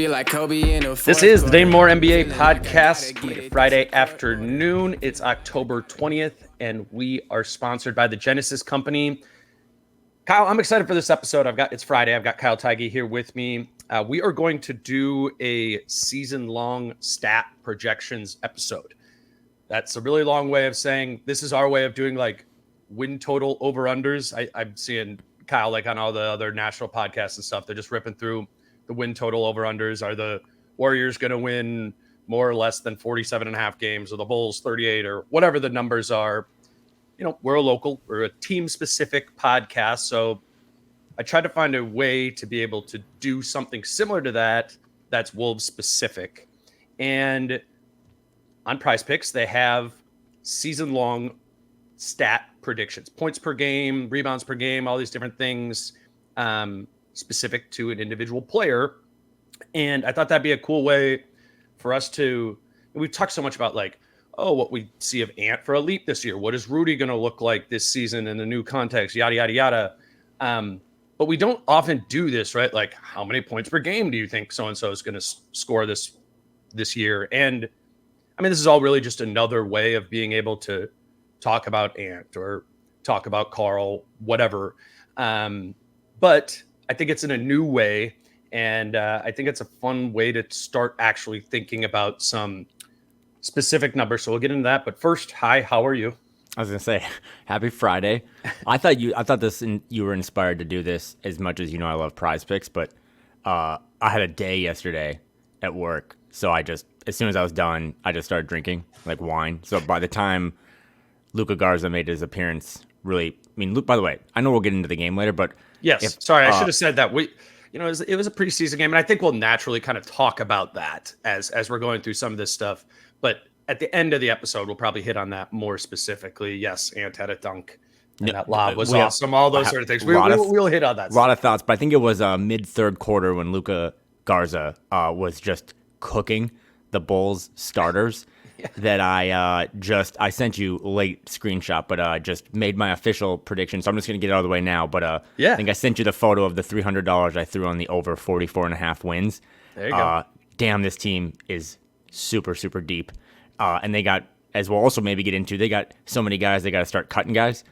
feel like Kobe in a This is the Dane and More NBA podcast, Friday afternoon. It's October 20th, and we are sponsored by the Genesis Company. Kyle, I'm excited for this episode. It's Friday. I've got Kyle Theige here with me. We are going to do a season-long stat projections episode. That's a really long way of saying this is our way of doing like win total over-unders. I'm seeing Kyle like on all the other national podcasts and stuff. They're just ripping through the win total over-unders. Are the Warriors going to win more or less than 47 and a half games, or the Bulls 38, or whatever the numbers are? You know, we're a team-specific podcast, so I tried to find a way to be able to do something similar to that that's Wolves-specific. And on Prize Picks, they have season-long stat predictions, points per game, rebounds per game, all these different things specific to an individual player. And I thought that'd be a cool way for us to, we've talked so much about like, oh, what we see of Ant for Elite this year. What is Rudy going to look like this season in the new context, yada, yada, yada. But we don't often do this, right? Like, how many points per game do you think so-and-so is going to score this year? And I mean, this is all really just another way of being able to talk about Ant or talk about Carl, whatever. But I think it's in a new way. And I think it's a fun way to start actually thinking about some specific numbers. So we'll get into that. But first, hi, how are you? I was gonna say, happy Friday. I thought you were inspired to do this as much as you know I love Prize Picks, but I had a day yesterday at work, so as soon as I was done, I just started drinking like wine. So by the time Luka Garza made his appearance, Luke. By the way, I know we'll get into the game later, but yes, sorry, I should have said that. It was a preseason game, and I think we'll naturally kind of talk about that as we're going through some of this stuff. But at the end of the episode, we'll probably hit on that more specifically. Yes, Ant had a dunk, and that lob was awesome. All those sort of things. We'll hit on that. A lot of thoughts, but I think it was mid-third quarter when Luka Garza was just cooking the Bulls starters that I sent you a late screenshot, but I just made my official prediction. So I'm just going to get it out of the way now. But I think I sent you the photo of the $300 I threw on the over 44.5 wins. There you go. Damn, this team is super, super deep. And they got, as we'll also maybe get into, they got so many guys, they got to start cutting guys.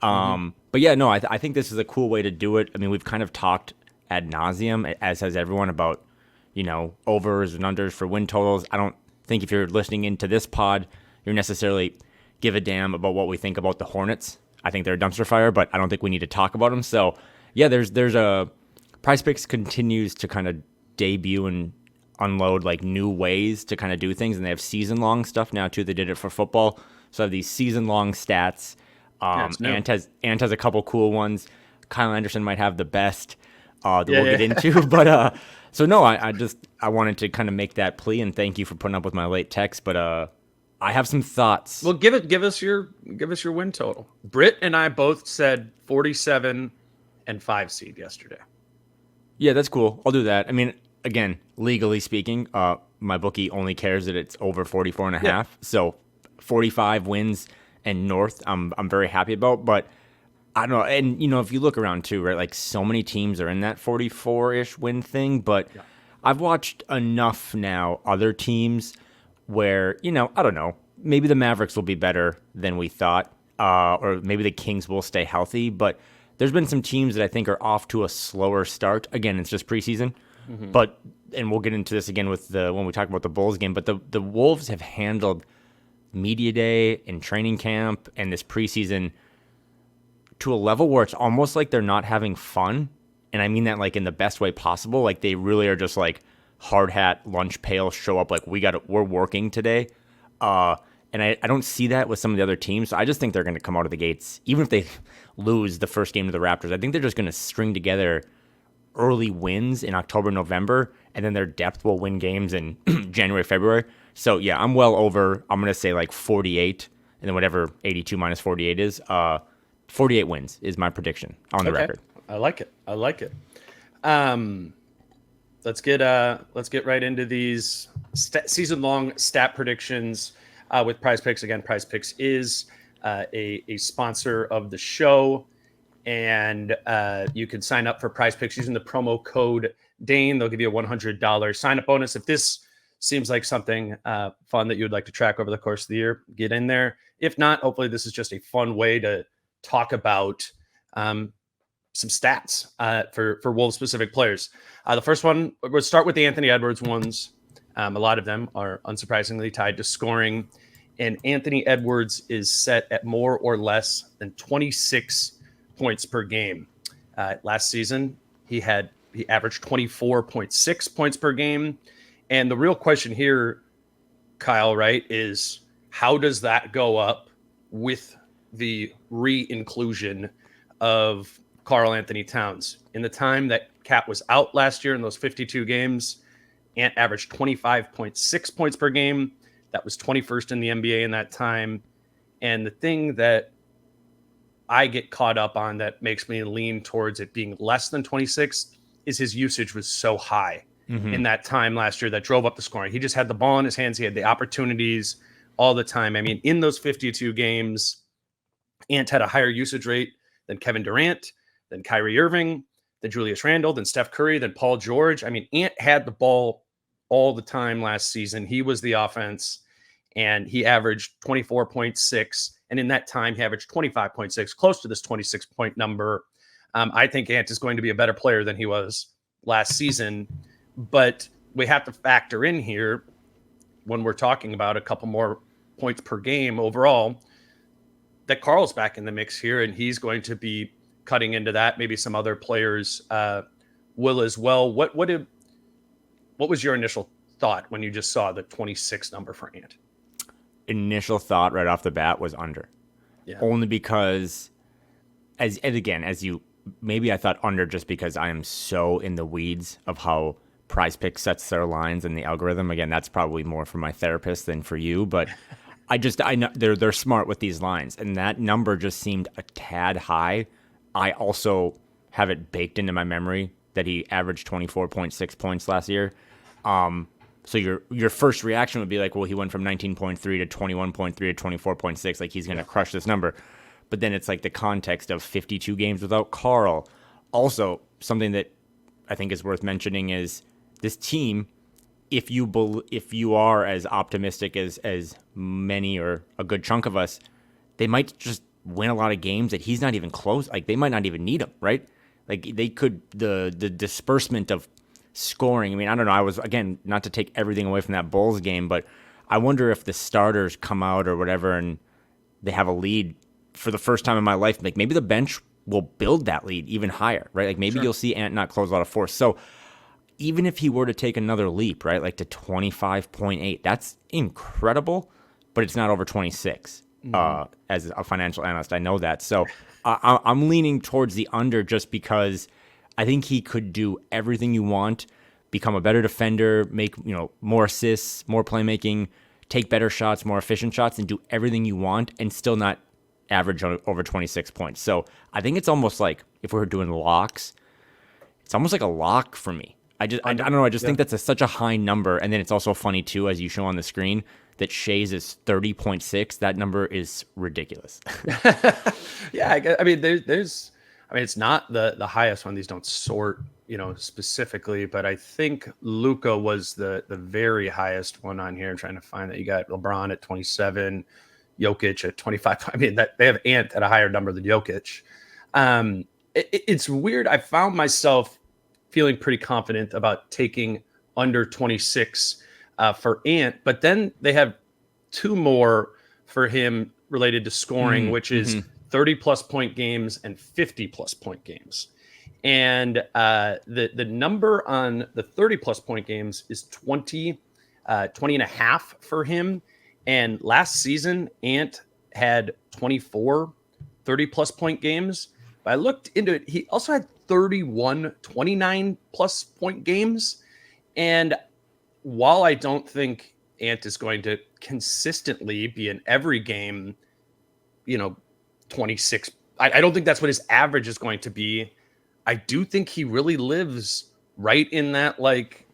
But yeah, no, I think this is a cool way to do it. I mean, we've kind of talked ad nauseum, as has everyone, about, overs and unders for win totals. I don't think if you're listening into this pod, you're necessarily give a damn about what we think about the Hornets. I think they're a dumpster fire, but I don't think we need to talk about them. So yeah, there's a Prize Picks continues to kind of debut and unload like new ways to kind of do things, and they have season-long stuff now too. They did it for football, so I have these season-long stats. Ant has a couple cool ones. Kyle Anderson might have the best that we'll get into, but so no, I wanted to kind of make that plea, and thank you for putting up with my late text, but I have some thoughts. Well, give us your win total. Britt and I both said 47 and 5 seed yesterday. Yeah, that's cool. I'll do that. I mean, again, legally speaking, my bookie only cares that it's over 44 and a half. So 45 wins and north, I'm very happy about. But I don't know. And, if you look around too, right, like so many teams are in that 44-ish win thing. But I've watched enough now other teams where, I don't know, maybe the Mavericks will be better than we thought, or maybe the Kings will stay healthy. But there's been some teams that I think are off to a slower start. Again, it's just preseason. But, and we'll get into this again with when we talk about the Bulls game, but the Wolves have handled media day and training camp and this preseason to a level where it's almost like they're not having fun. And I mean that like in the best way possible. Like they really are just like hard hat, lunch pail, show up like we're working today. And I don't see that with some of the other teams. So I just think they're going to come out of the gates, even if they lose the first game to the Raptors. I think they're just going to string together early wins in October, November, and then their depth will win games in January, February. So yeah, I'm well over, I'm going to say like 48, and then whatever 82 minus 48 is, 48 wins is my prediction on the record. I like it. Let's get right into these season-long stat predictions with Prize Picks. Again, Prize Picks is a sponsor of the show. And you can sign up for Prize Picks using the promo code Dane, they'll give you a $100 sign-up bonus. If this seems like something fun that you would like to track over the course of the year, get in there. If not, hopefully this is just a fun way to talk about some stats for Wolves-specific players. The first one, we'll start with the Anthony Edwards ones. A lot of them are unsurprisingly tied to scoring. And Anthony Edwards is set at more or less than 26 points per game. Last season, he averaged 24.6 points per game. And the real question here, Kyle, right, is how does that go up with the re-inclusion of Karl-Anthony Towns? In the time that Cat was out last year in those 52 games, Ant averaged 25.6 points per game. That was 21st in the NBA in that time. And the thing that I get caught up on that makes me lean towards it being less than 26 is his usage was so high in that time last year that drove up the scoring. He just had the ball in his hands. He had the opportunities all the time. I mean, in those 52 games, Ant had a higher usage rate than Kevin Durant, than Kyrie Irving, than Julius Randle, than Steph Curry, than Paul George. I mean, Ant had the ball all the time last season. He was the offense, and he averaged 24.6. And in that time, he averaged 25.6, close to this 26-point number. I think Ant is going to be a better player than he was last season. But we have to factor in here when we're talking about a couple more points per game overall that Karl's back in the mix here, and he's going to be cutting into that. Maybe some other players will as well. What was your initial thought when you just saw the 26 number for Ant? Initial thought right off the bat was under. Yeah. Only because, maybe I thought under just because I am so in the weeds of how Prize Pick sets their lines and the algorithm. Again, that's probably more for my therapist than for you, but I know they're smart with these lines, and that number just seemed a tad high. I also have it baked into my memory that he averaged 24.6 points last year. So your first reaction would be like, well, he went from 19.3 to 21.3 to 24.6. Like, he's going to crush this number. But then it's like the context of 52 games without Karl. Also, something that I think is worth mentioning is this team, if you are as optimistic as many or a good chunk of us, they might just win a lot of games that he's not even close. Like, they might not even need him, right? Like, they could, the disbursement of scoring. I mean, I don't know. I was, again, not to take everything away from that Bulls game, but I wonder if the starters come out or whatever and they have a lead for the first time in my life. Like, maybe the bench will build that lead even higher, right? Like, maybe you'll see Ant not close a lot of force. So even if he were to take another leap, right, like to 25.8, that's incredible, but it's not over 26. As a financial analyst, I know that. So I'm leaning towards the under just because I think he could do everything you want, become a better defender, make more assists, more playmaking, take better shots, more efficient shots, and do everything you want and still not average over 26 points. So I think it's almost like, if we were doing locks, it's almost like a lock for me. I don't know. I just think that's such a high number. And then it's also funny too, as you show on the screen, that Shea's is 30.6. That number is ridiculous. Yeah. I mean, it's not the highest one. These don't sort, specifically, but I think Luka was the very highest one on here. I'm trying to find that. You got LeBron at 27, Jokic at 25. I mean, they have Ant at a higher number than Jokic. It's weird. I found myself feeling pretty confident about taking under 26 for Ant, but then they have two more for him related to scoring, which is 30-plus point games and 50-plus point games. And the number on the 30-plus point games is 20 and a half for him. And last season, Ant had 24 30-plus point games. But I looked into it. He also had 31 29-plus point games. And while I don't think Ant is going to consistently be in every game, 26, I don't think that's what his average is going to be. I do think he really lives right in that, like,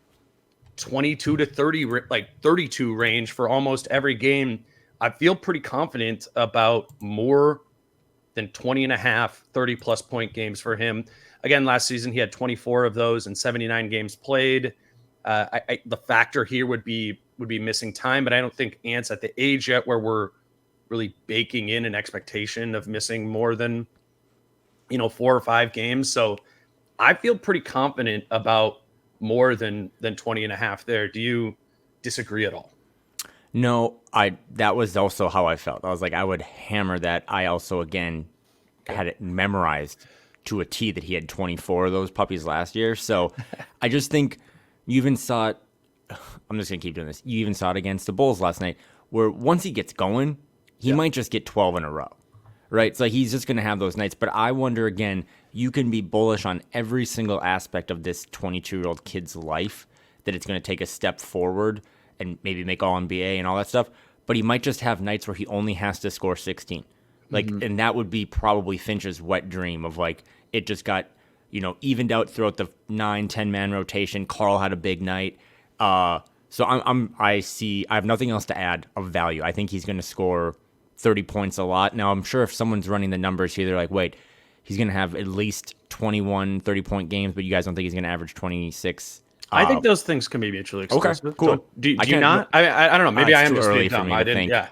22 to 30, like 32 range for almost every game. I feel pretty confident about more than 20 and a half, 30 plus point games for him. Again, last season, he had 24 of those in 79 games played. The factor here would be missing time, but I don't think Ant's at the age yet where we're really baking in an expectation of missing more than, 4 or 5 games. So I feel pretty confident about more than 20 and a half there. Do you disagree at all? No, that was also how I felt. I was like, I would hammer that. I also, again, had it memorized to a T that he had 24 of those puppies last year. So I just think you even saw it. I'm just going to keep doing this. You even saw it against the Bulls last night, where once he gets going, he might just get 12 in a row, right? So he's just going to have those nights. But I wonder, again, you can be bullish on every single aspect of this 22-year-old kid's life, that it's going to take a step forward and maybe make All-NBA and all that stuff. But he might just have nights where he only has to score 16. And that would be probably Finch's wet dream of it just got, evened out throughout the 9-10 man rotation. Karl had a big night. So I have nothing else to add of value. I think he's going to score 30 points a lot. Now, I'm sure if someone's running the numbers here, they're like, wait, he's going to have at least 21 30-point games, but you guys don't think he's going to average 26? I think those things can be mutually exclusive. Okay, cool. So do you not? I don't know. Maybe I am just being dumb. I didn't. Yeah,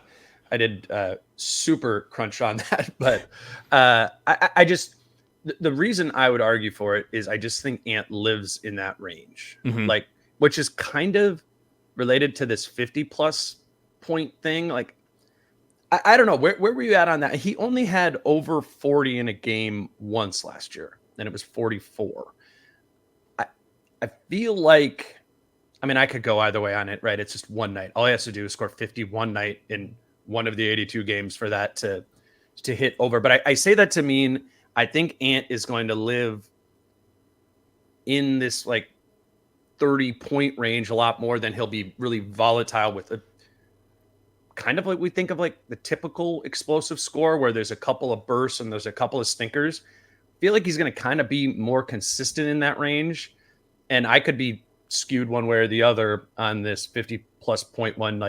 I did super crunch on that, but I just the reason I would argue for it is I just think Ant lives in that range, which is kind of related to this 50+ point thing. I don't know where were you at on that? He only had over 40 in a game once last year, and it was 44. I feel like, I could go either way on it, right? It's just one night. All he has to do is score 50 one night in one of the 82 games for that to hit over. But I say that to mean I think Ant is going to live in this 30-point range a lot more than he'll be really volatile with a kind of we think of the typical explosive score where there's a couple of bursts and there's a couple of stinkers. I feel like he's going to kind of be more consistent in that range. And I could be skewed one way or the other on this 50+ point one.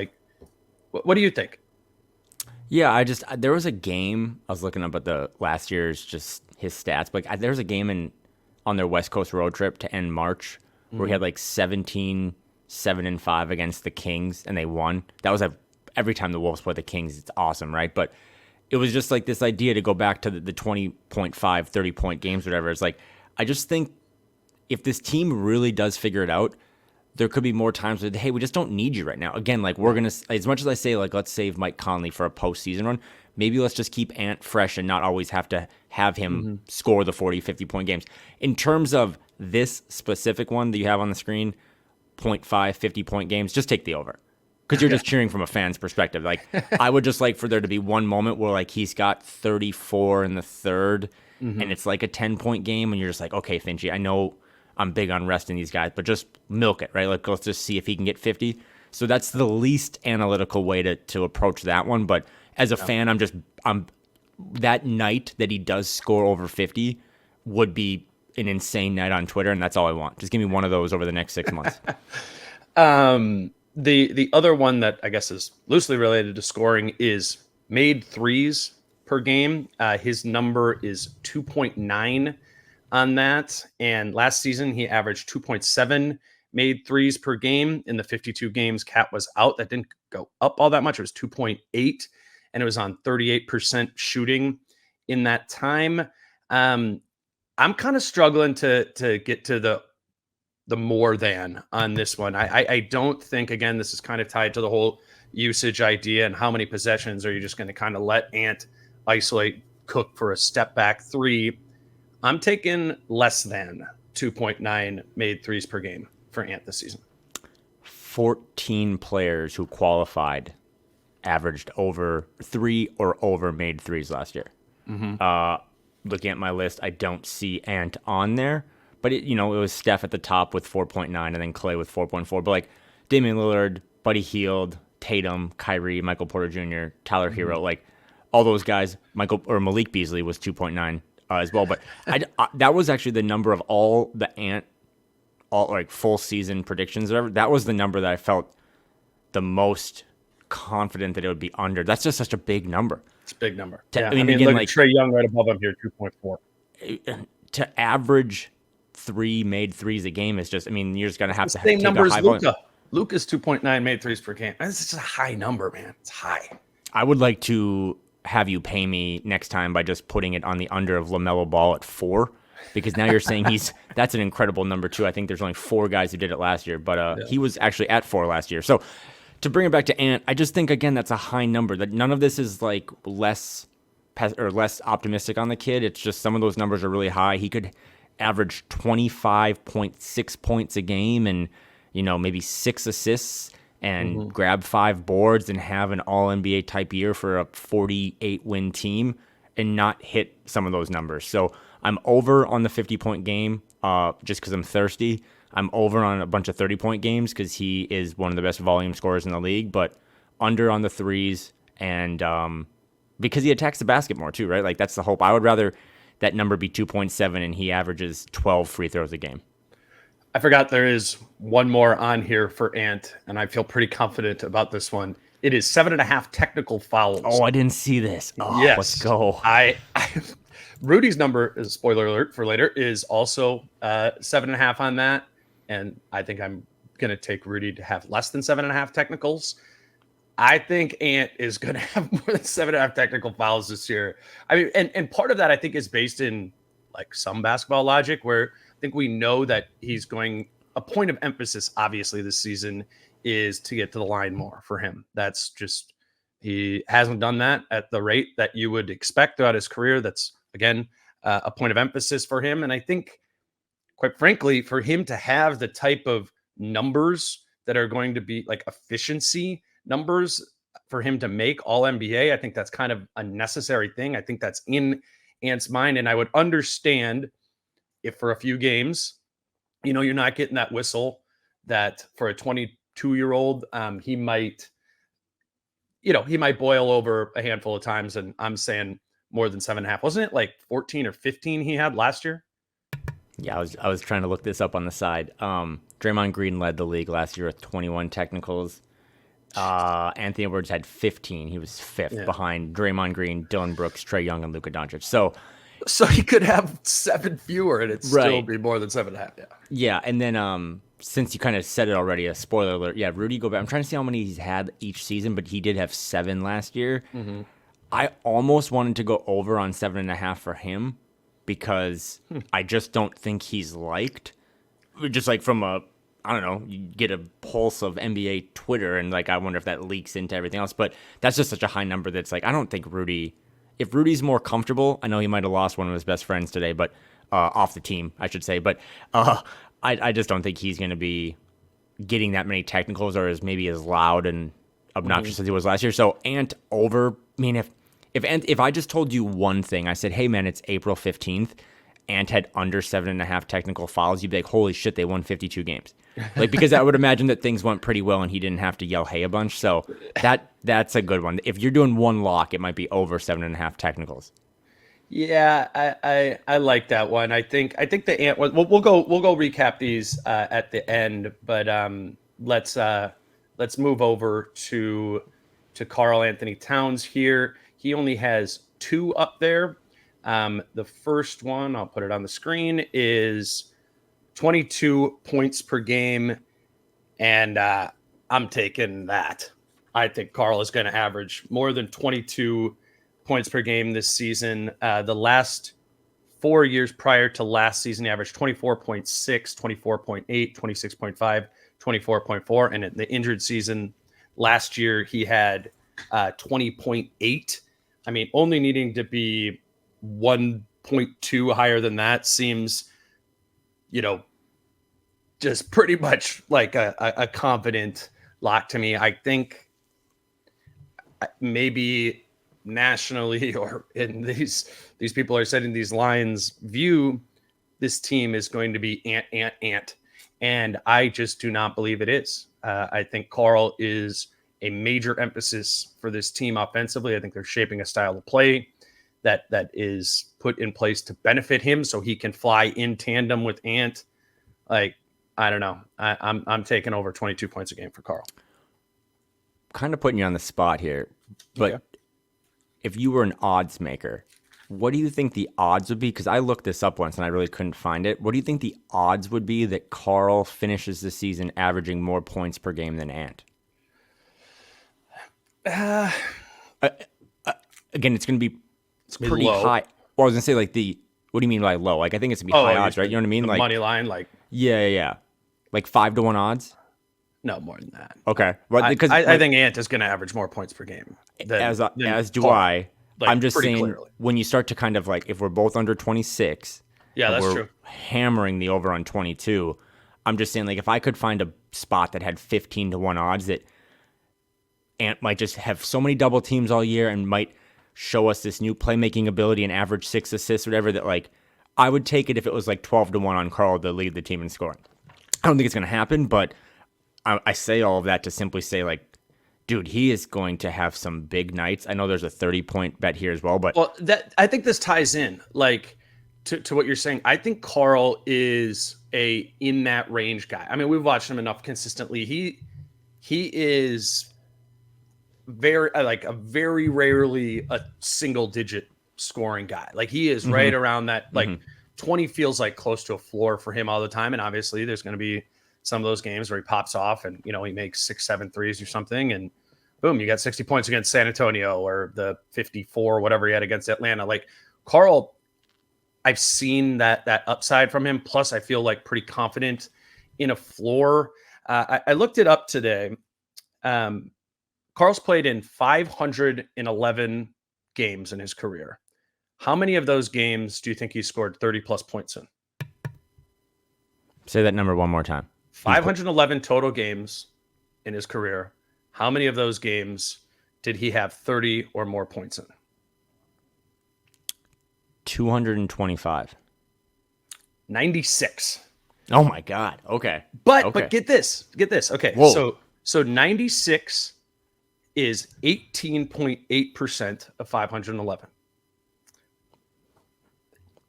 What do you think? Yeah, there was a game I was looking up at the last year's just his stats, but there was a game on their West Coast road trip to end March where he had 17, 7-5 against the Kings, and they won. That was every time the Wolves play the Kings, it's awesome, right? But it was just this idea to go back to the 20.5, 30-point games, whatever. It's I just think if this team really does figure it out, there could be more times where, hey, we just don't need you right now. Again, we're going to, as much as I say, let's save Mike Conley for a postseason run, maybe let's just keep Ant fresh and not always have to have him score the 40, 50-point games. In terms of this specific one that you have on the screen, 0.5, 50-point games, just take the over. Because you're just cheering from a fan's perspective. I would just like for there to be one moment where he's got 34 in the third, and it's a 10-point game, and you're just okay, Finchy, I know I'm big on resting these guys, but just milk it, right? Let's just see if he can get 50. So that's the least analytical way to approach that one. But as a fan, I'm that night that he does score over 50 would be an insane night on Twitter, and that's all I want. Just give me one of those over the next 6 months. The other one that I guess is loosely related to scoring is made threes per game. His number is 2.9 on that. And last season, he averaged 2.7 made threes per game. In the 52 games Cat was out, that didn't go up all that much. It was 2.8, and it was on 38% shooting in that time. I'm kind of struggling to get to the more than on this one. I don't think, again, this is kind of tied to the whole usage idea and how many possessions are you just going to kind of let Ant isolate Cook for a step back three. I'm taking less than 2.9 made threes per game for Ant this season. 14 players who qualified averaged over 3 or over made threes last year. Looking at my list, I don't see Ant on there, but it was Steph at the top with 4.9 and then Clay with 4.4. But Damian Lillard, Buddy Hield, Tatum, Kyrie, Michael Porter Jr., Tyler Hero, all those guys. Malik Beasley was 2.9. As well, but that was actually the number of all the Ant, full season predictions. Whatever, that was the number that I felt the most confident that it would be under. That's just such a big number. It's a big number. I mean, again, look like at Trae Young right above him here, 2.4. To average 3 made threes a game is just, I mean, you're just going to have to Same take number a as high volume. Luka. Luka's 2.9 made threes per game. This is a high number, man. It's high. I would like to have you pay me next time by just putting it on the under of LaMelo Ball at 4, because now you're saying that's an incredible number too. I think there's only 4 guys who did it last year, but he was actually at 4 last year. So to bring it back to Ant, I just think, again, that's a high number. That none of this is like less optimistic on the kid. It's just some of those numbers are really high. He could average 25.6 points a game and, maybe 6 assists and grab 5 boards and have an all-NBA type year for a 48-win team and not hit some of those numbers. So I'm over on the 50-point game just because I'm thirsty. I'm over on a bunch of 30-point games because he is one of the best volume scorers in the league, but under on the threes and because he attacks the basket more too, right? Like that's the hope. I would rather that number be 2.7 and he averages 12 free throws a game. I forgot there is one more on here for Ant, and I feel pretty confident about this one. It is 7.5 technical fouls. Oh, I didn't see this. Oh, yes. Let's go. Rudy's number, is spoiler alert for later, is also 7.5 on that. And I think I'm going to take Rudy to have less than 7.5 technicals. I think Ant is going to have more than 7.5 technical fouls this year. I mean, and part of that I think is based in like some basketball logic where I think we know that he's going, a point of emphasis obviously this season is to get to the line more for him. That's just, he hasn't done that at the rate that you would expect throughout his career. That's again, a point of emphasis for him. And I think, quite frankly, for him to have the type of numbers that are going to be like efficiency numbers for him to make all NBA, I think that's kind of a necessary thing. I think that's in Ant's mind. And I would understand if for a few games, you're not getting that whistle that for a 22-year-old, he might boil over a handful of times. And I'm saying more than 7.5. Wasn't it like 14 or 15 he had last year? Yeah, I was trying to look this up on the side. Draymond Green led the league last year with 21 technicals. Anthony Edwards had 15. He was 5th behind Draymond Green, Dylan Brooks, Trae Young, and Luka Doncic. So he could have 7 fewer and it'd still be more than 7.5. Yeah. Yeah, and then since you kind of said it already, a spoiler alert. Yeah, Rudy Gobert. I'm trying to see how many he's had each season, but he did have 7 last year. Mm-hmm. I almost wanted to go over on 7.5 for him because I just don't think he's liked. Just like from I don't know, you get a pulse of NBA Twitter and like I wonder if that leaks into everything else. But that's just such a high number that's like I don't think if Rudy's more comfortable, I know he might have lost one of his best friends today, but off the team, I should say. But I just don't think he's going to be getting that many technicals or maybe as loud and obnoxious as he was last year. So Ant over. I mean, if I just told you one thing, I said, hey man, it's April 15th. Ant had under 7.5 technical fouls, you'd be like, holy shit, they won 52 games. Like, because I would imagine that things went pretty well and he didn't have to yell hey a bunch. So that's a good one. If you're doing one lock, it might be over 7.5 technicals. Yeah, I like that one. I think the Ant one. We'll go recap these at the end, but let's move over to Karl-Anthony Towns here. He only has 2 up there. The first one, I'll put it on the screen, is 22 points per game. And I'm taking that. I think Karl is going to average more than 22 points per game this season. The last 4 years prior to last season, he averaged 24.6, 24.8, 26.5, 24.4. And in the injured season last year, he had 20.8. I mean, only needing to be 1.2 higher than that seems, just pretty much like a confident lock to me. I think maybe nationally or in these people are setting these lines view this team is going to be Ant. And I just do not believe it is. I think Karl is a major emphasis for this team offensively. I think they're shaping a style of play that is put in place to benefit him so he can fly in tandem with Ant. Like, I don't know. I'm taking over 22 points a game for Karl. Kind of putting you on the spot here, but if you were an odds maker, what do you think the odds would be? Because I looked this up once and I really couldn't find it. What do you think the odds would be that Karl finishes the season averaging more points per game than Ant? Again, it's going to be pretty low. high. Well, I was going to say what do you mean by low? Like, I think it's going to be high odds, right? You know what I mean? Like money line, like. Yeah. Like 5-1 odds? No, more than that. Okay. Well, I think Ant is going to average more points per game. As do Karl. I. Like, I'm just saying, clearly. when you start to kind of like, if we're both under 26, yeah, that's we're true. hammering the over on 22. I'm just saying, like, if I could find a spot that had 15-1 odds, that Ant might just have so many double teams all year and might show us this new playmaking ability and average 6 assists, whatever, that like, I would take it if it was like 12-1 on Karl to lead the team in scoring. I don't think it's going to happen, but I say all of that to simply say, like, dude, he is going to have some big nights. I know there's a 30-point bet here as well, but I think this ties in like to what you're saying. I think Karl is a in that range guy. I mean, we've watched him enough consistently. He is very rarely a single digit scoring guy. Like, he is right around that. Like 20 feels like close to a floor for him all the time. And obviously there's going to be some of those games where he pops off and, he makes 6-7 threes or something, and boom, you got 60 points against San Antonio, or the 54, whatever he had against Atlanta. Like, Karl, I've seen that upside from him. Plus, I feel like pretty confident in a floor. I looked it up today. Karl's played in 511 games in his career. How many of those games do you think he scored 30 plus points in? Say that number one more time. 511 total games in his career. How many of those games did he have 30 or more points in? 225. 96. Oh my God. Okay. But get this. Okay. Whoa. So 96 is 18.8% of 511.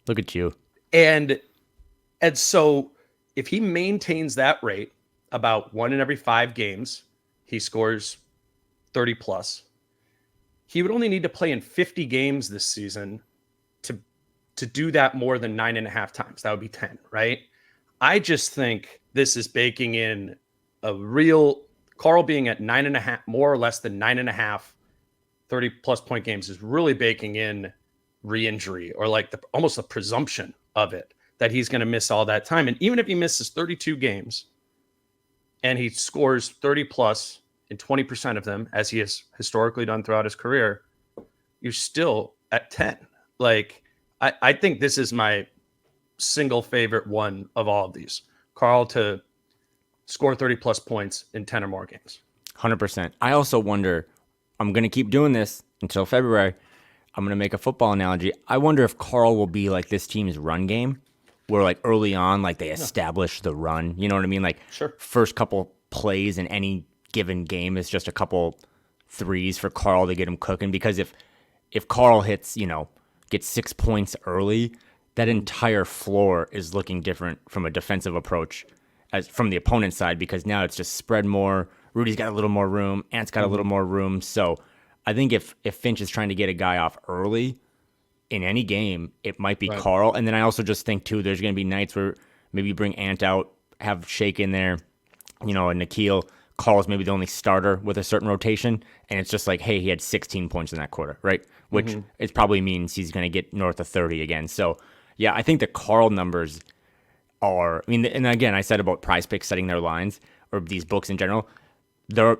Look at you. And so if he maintains that rate, about 1 in every 5 games, he scores 30 plus. He would only need to play in 50 games this season to do that more than 9.5 times. That would be 10, right? I just think this is baking in a real Karl being at 9.5, more or less than 9.5, 30 plus point games is really baking in re-injury, or like almost the presumption of it, that he's going to miss all that time. And even if he misses 32 games and he scores 30 plus in 20% of them, as he has historically done throughout his career, you're still at 10. Like, I think this is my single favorite one of all of these. Karl to score 30 plus points in 10 or more games. 100%. I also wonder, I'm going to keep doing this until February. I'm going to make a football analogy. I wonder if Karl will be like this team's run game, where like early on, like they establish the run. You know what I mean? Like, sure, first couple plays in any given game is just a couple threes for Karl to get him cooking. Because if Karl hits, gets 6 points early, that entire floor is looking different from a defensive approach as from the opponent's side, because now it's just spread more. Rudy's got a little more room. Ant's got a little more room. So I think if Finch is trying to get a guy off early in any game, it might be Karl. And then I also just think, too, there's going to be nights where maybe you bring Ant out, have Shake in there, and Nikhil. Karl's maybe the only starter with a certain rotation, and it's just like, hey, he had 16 points in that quarter, right? Which it probably means he's going to get north of 30 again. So, yeah, I think the Karl numbers are, and again, I said about Prize Picks setting their lines, or these books in general, the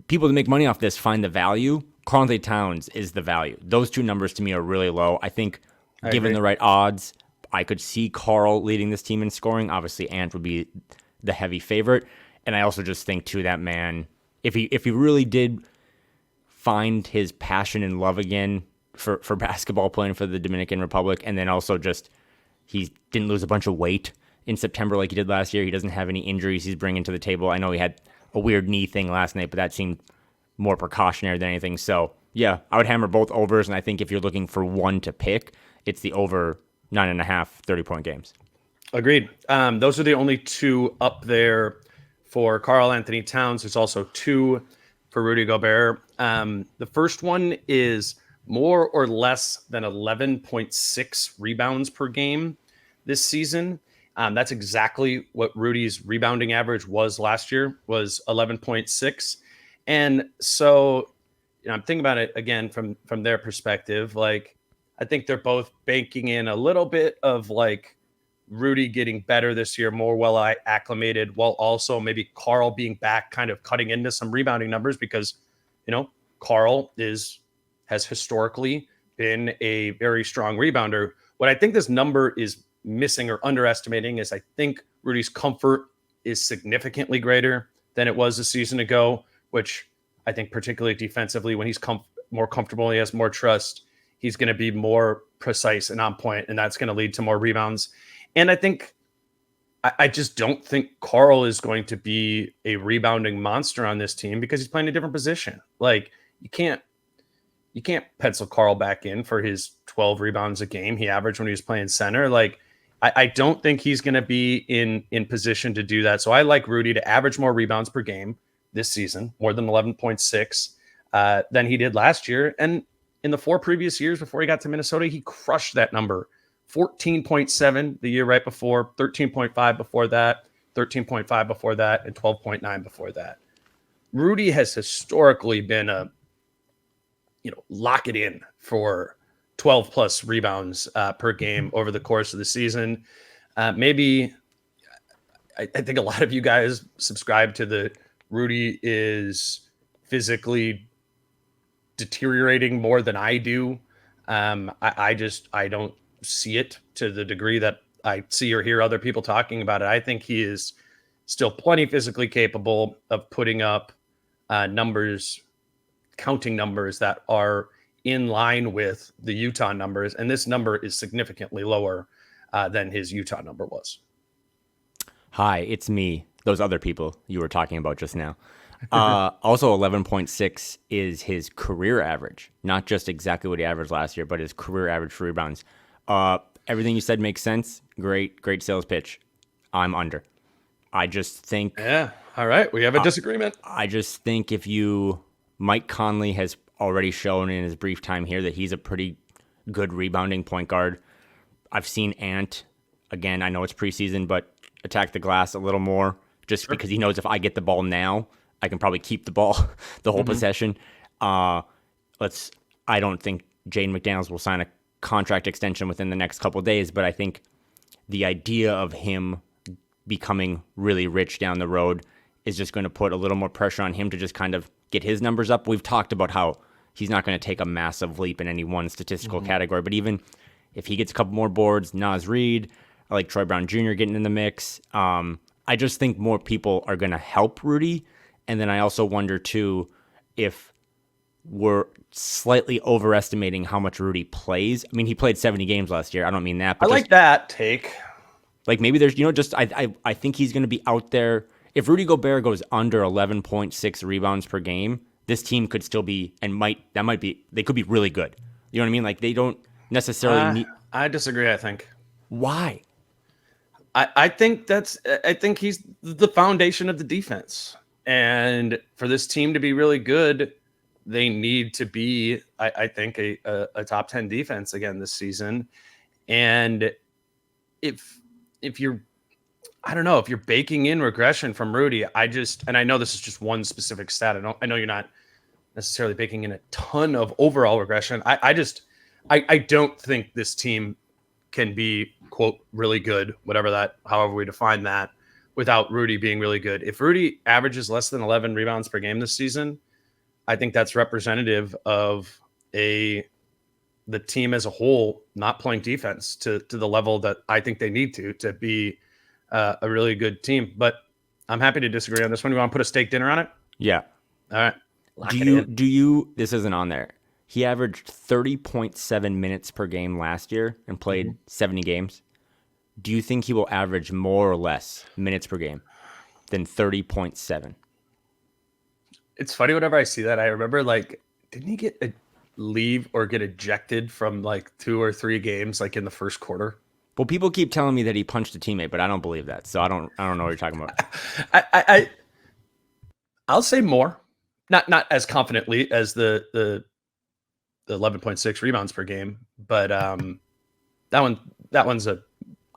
people that make money off this find the value. Karl-Anthony Towns is the value. Those two numbers to me are really low. I think given the right odds, I could see Karl leading this team in scoring. Obviously, Ant would be the heavy favorite. And I also just think, too, that man, if he really did find his passion and love again for basketball, playing for the Dominican Republic, and then also just he didn't lose a bunch of weight in September like he did last year. He doesn't have any injuries he's bringing to the table. I know he had a weird knee thing last night, but that seemed more precautionary than anything. So, yeah, I would hammer both overs, and I think if you're looking for one to pick, it's the over 9.5 30-point games. Agreed. Those are the only two up there for Karl-Anthony Towns. There's also 2 for Rudy Gobert. The first one is more or less than 11.6 rebounds per game this season. That's exactly what Rudy's rebounding average was last year, was 11.6. And so, I'm thinking about it again from their perspective. Like, I think they're both banking in a little bit of like Rudy getting better this year, more well acclimated, while also maybe Karl being back, kind of cutting into some rebounding numbers because, Karl has historically been a very strong rebounder. What I think this number is missing or underestimating is I think Rudy's comfort is significantly greater than it was a season ago, which I think particularly defensively, when he's more comfortable, he has more trust, he's going to be more precise and on point, and that's going to lead to more rebounds. And I think I just don't think Karl is going to be a rebounding monster on this team because he's playing a different position. Like, you can't pencil Karl back in for his 12 rebounds a game he averaged when he was playing center. Like, I don't think he's going to be in position to do that. So I like Rudy to average more rebounds per game this season, more than 11.6 than he did last year. And in the 4 previous years before he got to Minnesota, he crushed that number. 14.7 the year right before, 13.5 before that, 13.5 before that, and 12.9 before that. Rudy has historically been lock it in for 12 plus rebounds per game over the course of the season. Maybe I think a lot of you guys subscribe to the Rudy is physically deteriorating more than I do. I don't see it to the degree that I see or hear other people talking about it. I think he is still plenty physically capable of putting up numbers, counting numbers that are in line with the Utah numbers. And this number is significantly lower than his Utah number was. Hi, it's me. Those other people you were talking about just now. Also, 11.6 is his career average, not just exactly what he averaged last year, but his career average for rebounds. Everything you said makes sense. Great sales pitch. I'm under. I just think... Yeah, all right. We have a disagreement. I just think Mike Conley has already shown in his brief time here that he's a pretty good rebounding point guard. I've seen Ant, again, I know it's preseason, but attack the glass a little more just because he knows if I get the ball now, I can probably keep the ball the whole possession. I don't think Jaden McDaniels will sign a contract extension within the next couple of days, but I think the idea of him becoming really rich down the road is just going to put a little more pressure on him to just kind of get his numbers up. We've talked about how he's not going to take a massive leap in any one statistical category, but even if he gets a couple more boards, Naz Reid, I like Troy Brown Jr. getting in the mix. I just think more people are going to help Rudy. And then I also wonder, too, if we're slightly overestimating how much Rudy plays. I mean, he played 70 games last year. I don't mean that. But I like that take. Like, maybe there's, I think he's going to be out there. If Rudy Gobert goes under 11.6 rebounds per game, this team could still be, they could be really good. You know what I mean? Like, they don't necessarily need. I disagree, I think. Why? I think he's the foundation of the defense. And for this team to be really good, they need to be, I think, a top 10 defense again this season. And if you're, I don't know, if you're baking in regression from Rudy, and I know this is just one specific stat. I know you're not necessarily baking in a ton of overall regression. I don't think this team can be, quote, really good, however we define that, without Rudy being really good. If Rudy averages less than 11 rebounds per game this season, I think that's representative of the team as a whole not playing defense to the level that I think they need to be a really good team. But I'm happy to disagree on this one. You want to put a steak dinner on it? Yeah. All right. This isn't on there. He averaged 30.7 minutes per game last year and played 70 games. Do you think he will average more or less minutes per game than 30.7? It's funny whenever I see that. I remember, didn't he get leave or get ejected from 2 or 3 games in the first quarter? Well, people keep telling me that he punched a teammate, but I don't believe that. So I don't know what you're talking about. I'll say more, not as confidently as the the 11.6 rebounds per game, but that one's a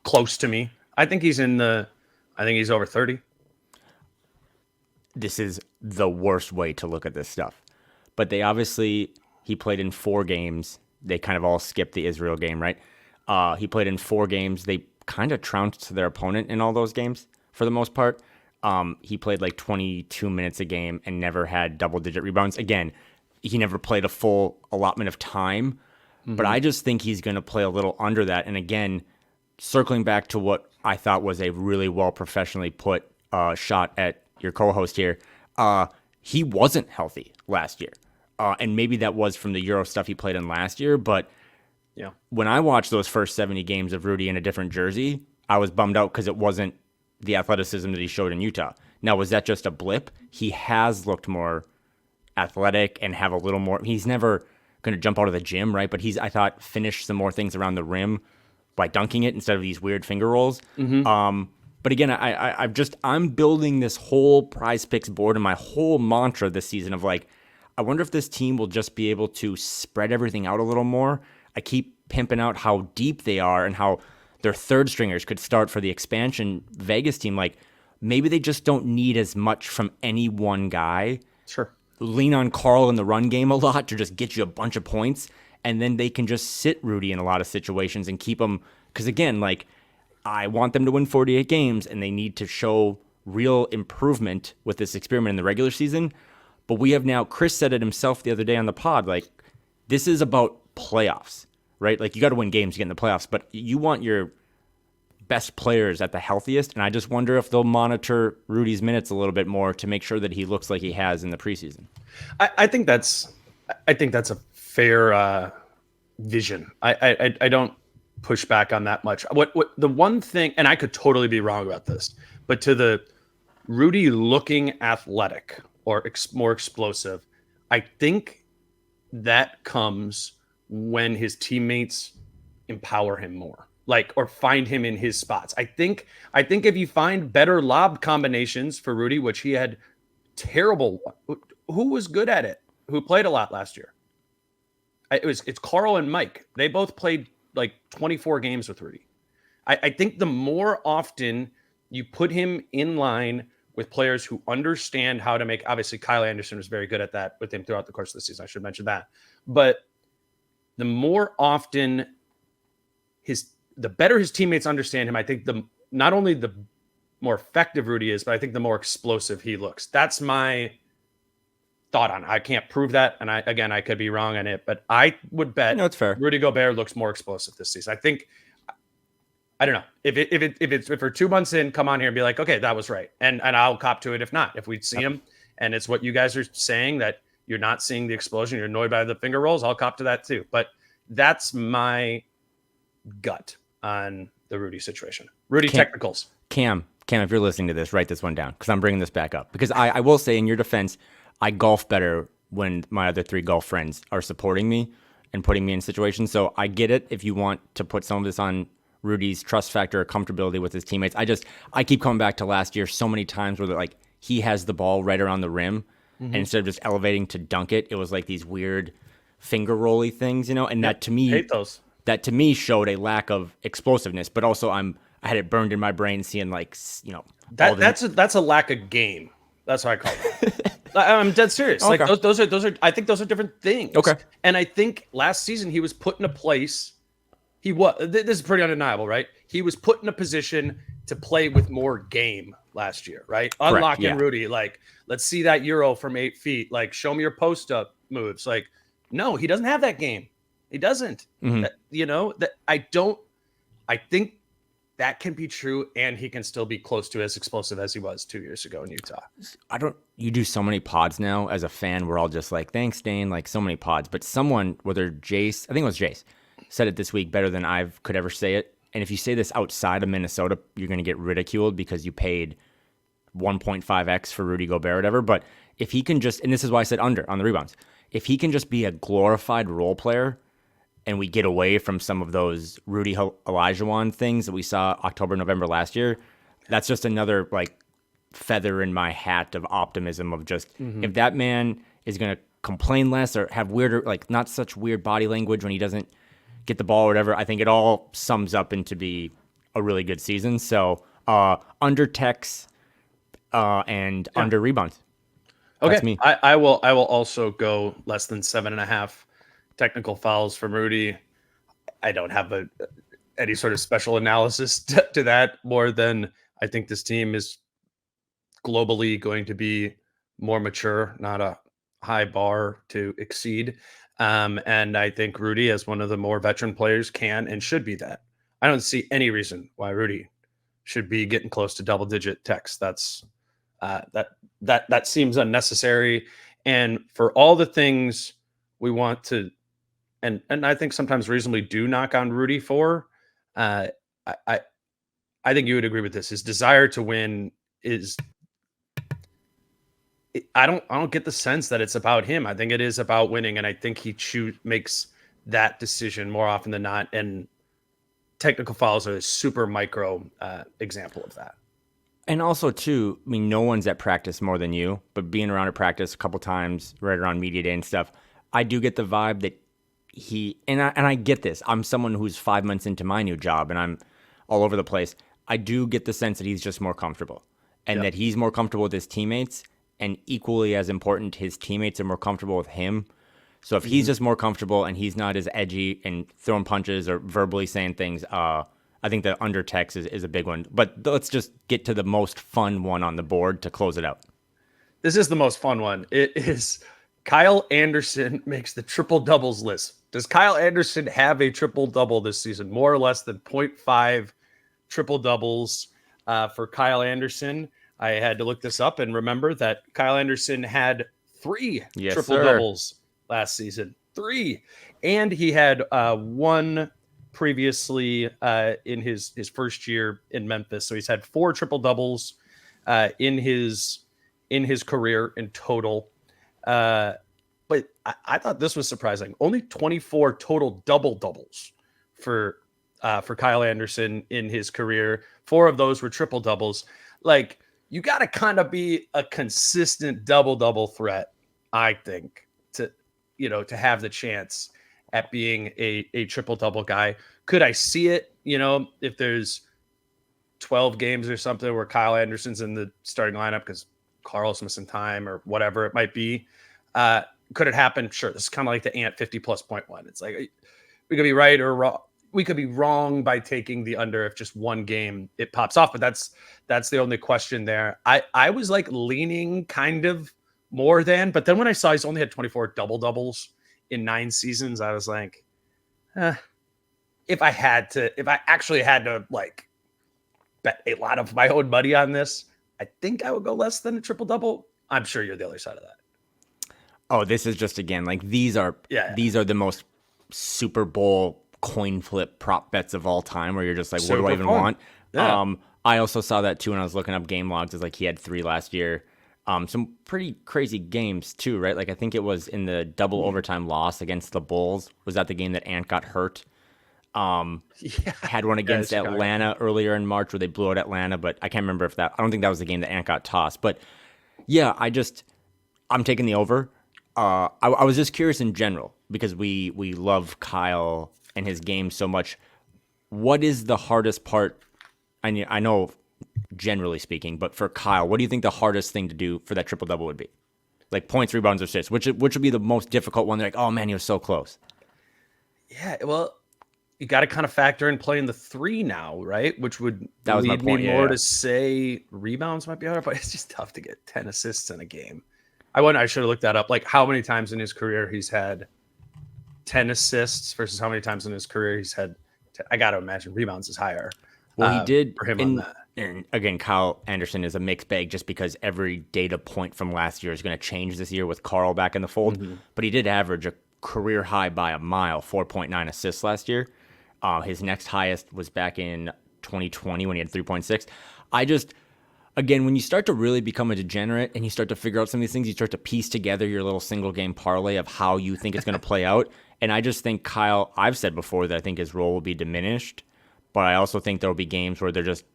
close to me. I think he's over 30. This is the worst way to look at this stuff. But he played in 4 games. They kind of all skipped the Israel game, right? He played in 4 games. They kind of trounced their opponent in all those games for the most part. He played like 22 minutes a game and never had double-digit rebounds. Again, he never played a full allotment of time. Mm-hmm. But I just think he's going to play a little under that. And again, circling back to what I thought was a really well professionally put shot at your co-host here, he wasn't healthy last year. And maybe that was from the Euro stuff he played in last year. But yeah, when I watched those first 70 games of Rudy in a different jersey, I was bummed out because it wasn't the athleticism that he showed in Utah. Now, was that just a blip? He has looked more athletic and have a little more. He's never going to jump out of the gym, right? But I thought, finished some more things around the rim by dunking it instead of these weird finger rolls. Mm-hmm. But again, I'm building this whole Prize Picks board, and my whole mantra this season of like, I wonder if this team will just be able to spread everything out a little more. I keep pimping out how deep they are and how their third stringers could start for the expansion Vegas team. Like, maybe they just don't need as much from any one guy. Sure. Lean on Karl in the run game a lot to just get you a bunch of points, and then they can just sit Rudy in a lot of situations and keep him. Because again, like, I want them to win 48 games, and they need to show real improvement with this experiment in the regular season. But we have now, Chris said it himself the other day on the pod, like, this is about playoffs, right? Like, you got to win games to get in the playoffs, but you want your best players at the healthiest, and I just wonder if they'll monitor Rudy's minutes a little bit more to make sure that he looks like he has in the preseason. I think that's a fair vision. I don't push back on that much. What the one thing, and I could totally be wrong about this, but to the Rudy looking athletic or more explosive, I think that comes when his teammates empower him more, like, or find him in his spots. I think if you find better lob combinations for Rudy, which he had terrible, who was good at it, who played a lot last year? It's Karl and Mike. They both played like 24 games with Rudy. I think the more often you put him in line with players who understand how to make, obviously Kyle Anderson was very good at that with him throughout the course of the season. I should mention that. But the more often the better his teammates understand him, I think not only the more effective Rudy is, but I think the more explosive he looks. That's my thought on it. I can't prove that. And I could be wrong on it, but I would bet it's fair. Rudy Gobert looks more explosive this season. I think, I don't know if we're 2 months in, come on here and be like, okay, that was right. And I'll cop to it. If not, if we see him and it's what you guys are saying that you're not seeing the explosion, you're annoyed by the finger rolls, I'll cop to that too. But that's my gut on the Rudy situation. Rudy technicals. Cam, if you're listening to this, write this one down because I'm bringing this back up. Because I will say, in your defense, I golf better when my other 3 golf friends are supporting me and putting me in situations. So I get it if you want to put some of this on Rudy's trust factor or comfortability with his teammates. I keep coming back to last year so many times where like he has the ball right around the rim, and instead of just elevating to dunk it, it was like these weird finger rolly things, and that to me, hate those. That to me showed a lack of explosiveness, but also I had it burned in my brain seeing like, that's a lack of game. That's what I call it. I'm dead serious. Okay. Like those are I think those are different things. Okay. And I think last season he was put in a place. This is pretty undeniable, right? He was put in a position to play with more game last year, right? Correct, Unlocking yeah. Rudy, like, let's see that Euro from 8 feet. Like, show me your post up moves. Like, no, he doesn't have that game. He doesn't. Mm-hmm. I think that can be true, and he can still be close to as explosive as he was 2 years ago in Utah. You do so many pods now as a fan. We're all just like, thanks, Dane, like so many pods. But someone, whether Jace, I think it was Jace, said it this week better than I could ever say it. And if you say this outside of Minnesota, you're going to get ridiculed because you paid 1.5x for Rudy Gobert or whatever. But if he can just, and this is why I said under on the rebounds, if he can just be a glorified role player and we get away from some of those Rudy Olajuwon things that we saw October, November last year, that's just another like feather in my hat of optimism of just if that man is going to complain less or have weirder, like not such weird body language when he doesn't get the ball or whatever. I think it all sums up into be a really good season. So under techs and under rebounds. Okay, That's me. I will also go less than 7.5 technical fouls from Rudy. I don't have any sort of special analysis to that more than I think this team is globally going to be more mature, not a high bar to exceed. And I think Rudy, as one of the more veteran players, can and should be that. I don't see any reason why Rudy should be getting close to double-digit techs. That's that seems unnecessary. And for all the things we want to, and I think sometimes reasonably do knock on Rudy for, I I think you would agree with this. His desire to win is. I don't get the sense that it's about him. I think it is about winning, and I think he makes that decision more often than not. And technical fouls are a super micro example of that. And also, too, I mean, no one's at practice more than you, but being around at practice a couple times, right around media day and stuff, I do get the vibe that I get this. I'm someone who's 5 months into my new job, and I'm all over the place. I do get the sense that he's just more comfortable, and that he's more comfortable with his teammates, and equally as important, his teammates are more comfortable with him. So if he's just more comfortable and he's not as edgy and throwing punches or verbally saying things, I think the under text is a big one. But let's just get to the most fun one on the board to close it out. This is the most fun one. It is Kyle Anderson makes the triple doubles list. Does Kyle Anderson have a triple double this season? More or less than 0.5 triple doubles for Kyle Anderson. I had to look this up and remember that Kyle Anderson had 3 triple doubles last season. 3. And he had 1 previously in his first year in Memphis. So he's had 4 triple doubles in his career in total. But I thought this was surprising. Only 24 total double doubles for Kyle Anderson in his career. 4 of those were triple doubles. Like, you got to kind of be a consistent double threat, I think, to have the chance at being a triple double guy. Could I see it? If there's 12 games or something where Kyle Anderson's in the starting lineup because Carl's missing time or whatever it might be. Could it happen? Sure. This is kind of like the Ant 50+.1. It's like we could be right or wrong. We could be wrong by taking the under if just one game it pops off, but that's the only question there. I was like leaning kind of more than, but then when I saw he's only had 24 double doubles in 9 seasons, I was like, if I actually had to like bet a lot of my own money on this, I think I would go less than a triple double. I'm sure you're the other side of that. Oh, this is just, again, like these are the most Super Bowl coin flip prop bets of all time where you're just like, what do I even want? Yeah. I also saw that too when I was looking up game logs. It's like he had 3 last year. Some pretty crazy games too, right? Like I think it was in the double overtime loss against the Bulls. Was that the game that Ant got hurt? Had one against Atlanta earlier in March where they blew out Atlanta, but I can't remember I don't think that was the game that Ant got tossed. But yeah, I'm taking the over. I was just curious in general because we love Kyle and his game so much. What is the hardest part? I know generally speaking, but for Kyle, what do you think the hardest thing to do for that triple double would be? Like points, rebounds, or assists, which would be the most difficult one? They're like, oh man, he was so close. Yeah, well, you got to kind of factor in playing the 3 now, right? Which would lead me more to say rebounds might be harder, but it's just tough to get 10 assists in a game. I should have looked that up. Like how many times in his career he's had 10 assists versus how many times in his career he's had. I got to imagine rebounds is higher. Well, he did for him on that. And again, Kyle Anderson is a mixed bag just because every data point from last year is going to change this year with Karl back in the fold. Mm-hmm. But he did average a career high by a mile, 4.9 assists last year. His next highest was back in 2020 when he had 3.6. Again, when you start to really become a degenerate and you start to figure out some of these things, you start to piece together your little single game parlay of how you think it's going to play out. And I just think Kyle, I've said before that I think his role will be diminished, but I also think there will be games where they're just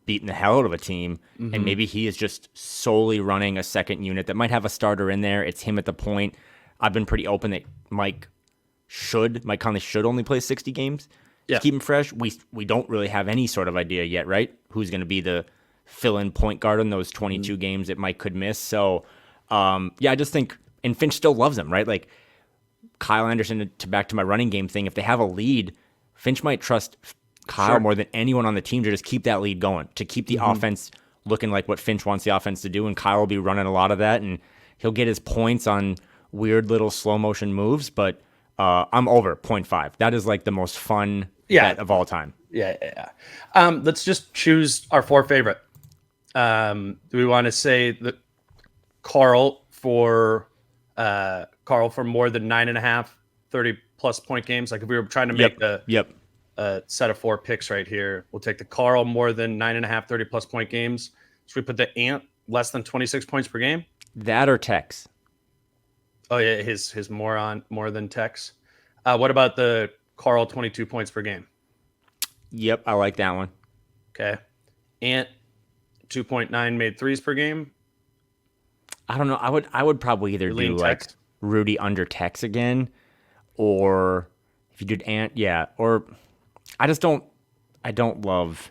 beating the hell out of a team, and maybe he is just solely running a second unit that might have a starter in there. It's him at the point. I've been pretty open that Mike Conley should only play 60 games to keep him fresh. We don't really have any sort of idea yet, right? Who's going to be the fill-in point guard in those 22 games that Mike could miss. So, I just think, and Finch still loves him, right? Like Kyle Anderson, back to my running game thing, if they have a lead, Finch might trust Kyle more than anyone on the team to just keep that lead going, to keep the offense looking like what Finch wants the offense to do, and Kyle will be running a lot of that, and he'll get his points on weird little slow motion moves, but I'm over 0.5. That is like the most fun bet of all time. Yeah. Let's just choose our 4 favorite. Do we want to say that Karl for more than 9.5 30+ point games? Like if we were trying to make a set of 4 picks right here, we'll take the Karl more than 9.5 30+ point games. Should we put the Ant less than 26 points per game? That or Tex? Oh yeah, his more than Tex. What about the Karl 22 points per game? Yep, I like that one. Okay. Ant 2.9 made threes per game. I don't know. I would probably either do like Rudy under Tex again, or if you did Ant, or I don't love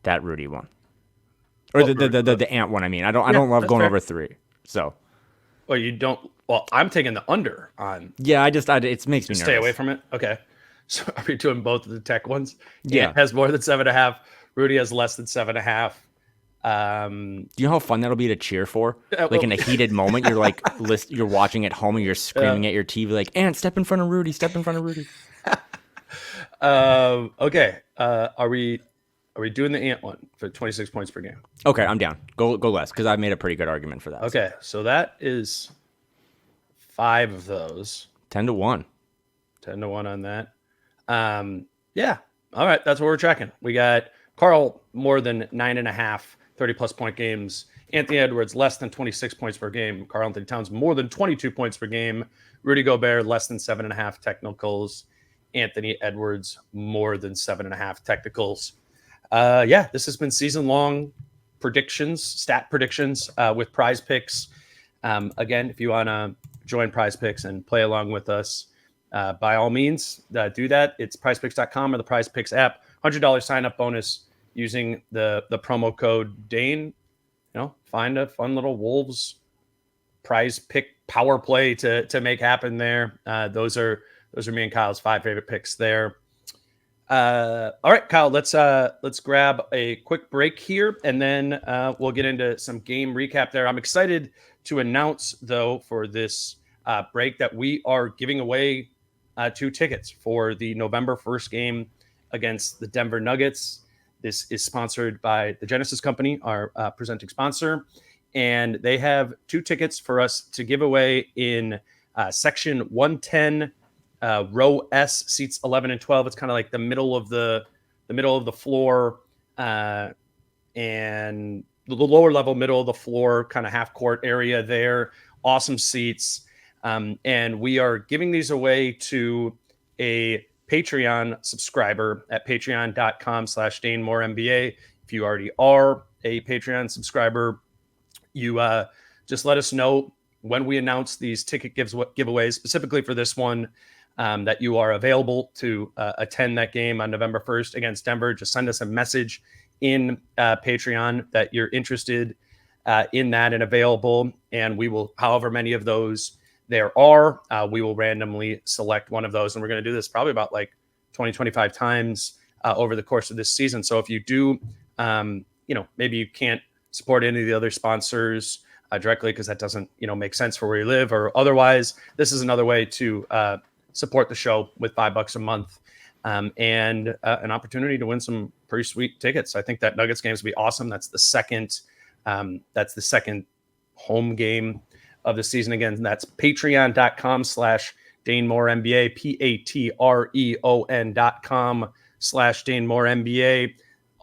that Rudy one, or the Ant one. I mean, I don't love going over 3. So, well, you don't. Well, I'm taking the under on. Yeah, it makes me nervous. Stay away from it. Okay, so are we doing both of the Tech ones? Yeah, Ant has more than 7.5. Rudy has less than 7.5. Do you know how fun that'll be to cheer for? Like in a heated moment, you're like you're watching at home and you're screaming at your TV like, "Ant, step in front of Rudy! Step in front of Rudy!" Okay. Are we doing the Ant one for 26 points per game? Okay, I'm down. Go less, because I made a pretty good argument for that. Okay, so that is 5 of those. 10-1. 10-1 on that. Yeah. All right, that's what we're tracking. We got Karl more than 9.5 30+ point games. Anthony Edwards less than 26 points per game. Karl-Anthony Towns more than 22 points per game. Rudy Gobert less than 7.5 technicals. Anthony Edwards more than 7.5 technicals. This has been season-long predictions, stat predictions with Prize Picks. Again, if you want to join Prize Picks and play along with us, by all means, do that. It's prizepicks.com or the Prize Picks app. $100 sign-up bonus using the promo code Dane. Find a fun little Wolves Prize Pick power play to make happen there. Those are me and Kyle's 5 favorite picks there. All right, Kyle, let's grab a quick break here, and then we'll get into some game recap there. I'm excited to announce, though, for this break that we are giving away 2 tickets for the November 1st game against the Denver Nuggets. This is sponsored by the Genesis Company, our presenting sponsor, and they have 2 tickets for us to give away in section 110, row S, seats 11 and 12. It's kind of like the middle of the floor, and the lower level, middle of the floor, kind of half court area there. Awesome seats, and we are giving these away to a Patreon subscriber at patreon.com/DaneMooreNBA. If you already are a Patreon subscriber, you just let us know when we announce these ticket giveaways, specifically for this one, that you are available to attend that game on November 1st against Denver. Just send us a message in Patreon that you're interested in that and available, and we will, however many of those there are, we will randomly select one of those, and we're going to do this probably about like 20-25 times over the course of this season. So if you do, maybe you can't support any of the other sponsors directly because that doesn't, make sense for where you live, or otherwise, this is another way to support the show with $5 a month, and an opportunity to win some pretty sweet tickets. I think that Nuggets game is going to be awesome. That's the second home game of the season. Again, that's patreon.com/DaneMooreNBA, patreon.com/DaneMooreNBA.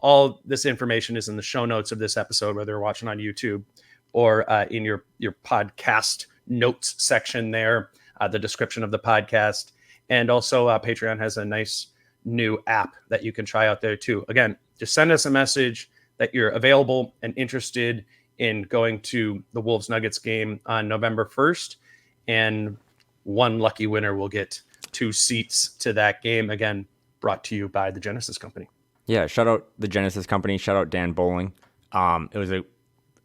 All this information is in the show notes of this episode, whether you're watching on YouTube or in your podcast notes section there, the description of the podcast. And also Patreon has a nice new app that you can try out there too. Again, just send us a message, that you're available and interested in going to the Wolves Nuggets game on November 1st. And one lucky winner will get 2 seats to that game. Again, brought to you by the Genesis Company. Yeah, shout out the Genesis Company. Shout out Dan Bowling.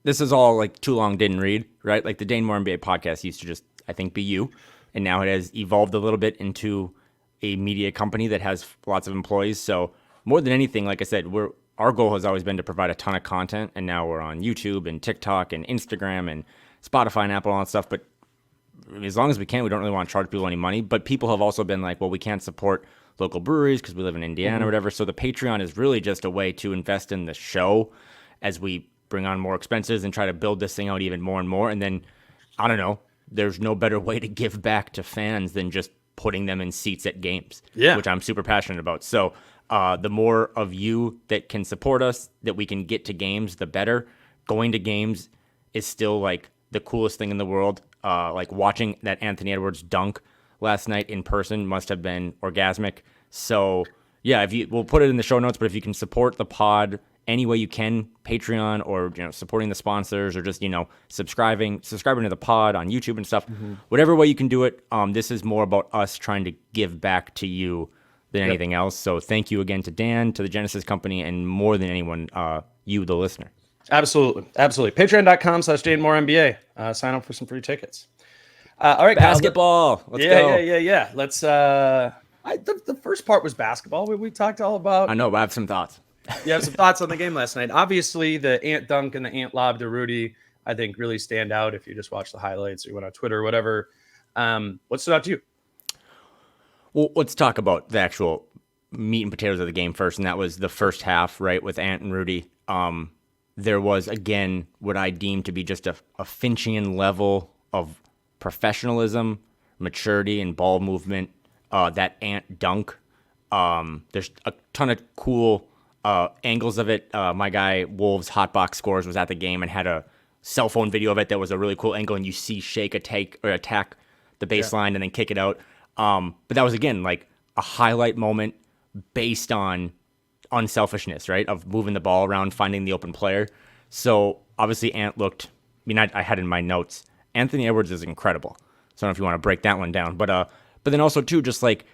This is all like too long didn't read, right? Like the Dane Moore NBA podcast used to just, I think, be you. And now it has evolved a little bit into a media company that has lots of employees. So more than anything, like I said, our goal has always been to provide a ton of content. And now we're on YouTube and TikTok and Instagram and Spotify and Apple and all that stuff. But as long as we can, we don't really want to charge people any money. But people have also been like, well, we can't support local breweries because we live in Indiana or whatever. So the Patreon is really just a way to invest in the show as we bring on more expenses and try to build this thing out even more and more. And then, I don't know, there's no better way to give back to fans than just putting them in seats at games, which I'm super passionate about. So the more of you that can support us, that we can get to games, the better. Going to games is still like the coolest thing in the world. Like watching that Anthony Edwards dunk last night in person must have been orgasmic. So yeah, we'll put it in the show notes, but if you can support the pod any way you can, Patreon or supporting the sponsors or just subscribing to the pod on YouTube and stuff, whatever way you can do it. This is more about us trying to give back to you than anything else. So thank you again to Dan, to the Genesis Company, and more than anyone, you, the listener. Absolutely. Patreon.com/DaneMooreNBA. Sign up for some free tickets. All right, basketball. Kyle, Let's go. Yeah. Let's. The first part was basketball. We talked all about. I know, but I have some thoughts. You have some thoughts on the game last night. Obviously, the Ant dunk and the Ant lob to Rudy, I think, really stand out if you just watch the highlights or you went on Twitter or whatever. What stood out to you? Well, let's talk about the actual meat and potatoes of the game first, and that was the first half, right, with Ant and Rudy. There was, again, what I deem to be just a Finchian level of professionalism, maturity, and ball movement. That Ant dunk. There's a ton of cool angles of it. My guy Wolves Hotbox Scores was at the game and had a cell phone video of it that was a really cool angle, and you see Shake attack the baseline and then kick it out. But that was, again, like a highlight moment based on unselfishness, right? Of moving the ball around, finding the open player. So obviously Ant looked, I had in my notes, Anthony Edwards is incredible. So I don't know if you want to break that one down, but then also too, just like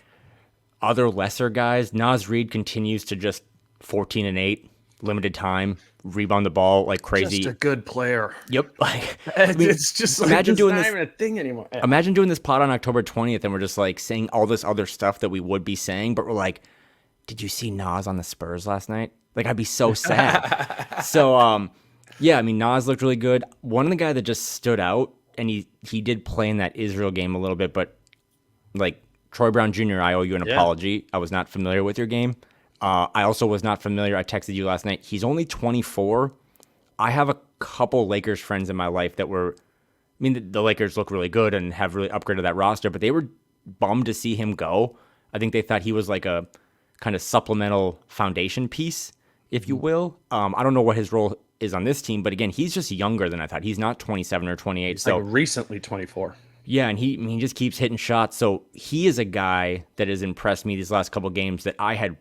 other lesser guys, Naz Reid continues to just 14-8, limited time, rebound the ball like crazy. Just a good player. Yep. Like, it's just like, imagine doing not this, even a thing anymore. Yeah. Imagine doing this pod on October 20th and we're just like saying all this other stuff that we would be saying, but we're like, did you see Naz on the Spurs last night? Like, I'd be so sad. So, Naz looked really good. One of the guys that just stood out, and he did play in that Israel game a little bit, but like Troy Brown Jr., I owe you an apology. I was not familiar with your game. I also was not familiar. I texted you last night. He's only 24. I have a couple Lakers friends in my life that were, the Lakers look really good and have really upgraded that roster, but they were bummed to see him go. I think they thought he was like a kind of supplemental foundation piece, if you will. I don't know what his role is on this team, but again, he's just younger than I thought. He's not 27 or 28. He's like recently 24. Yeah, and he just keeps hitting shots. So he is a guy that has impressed me these last couple games that I had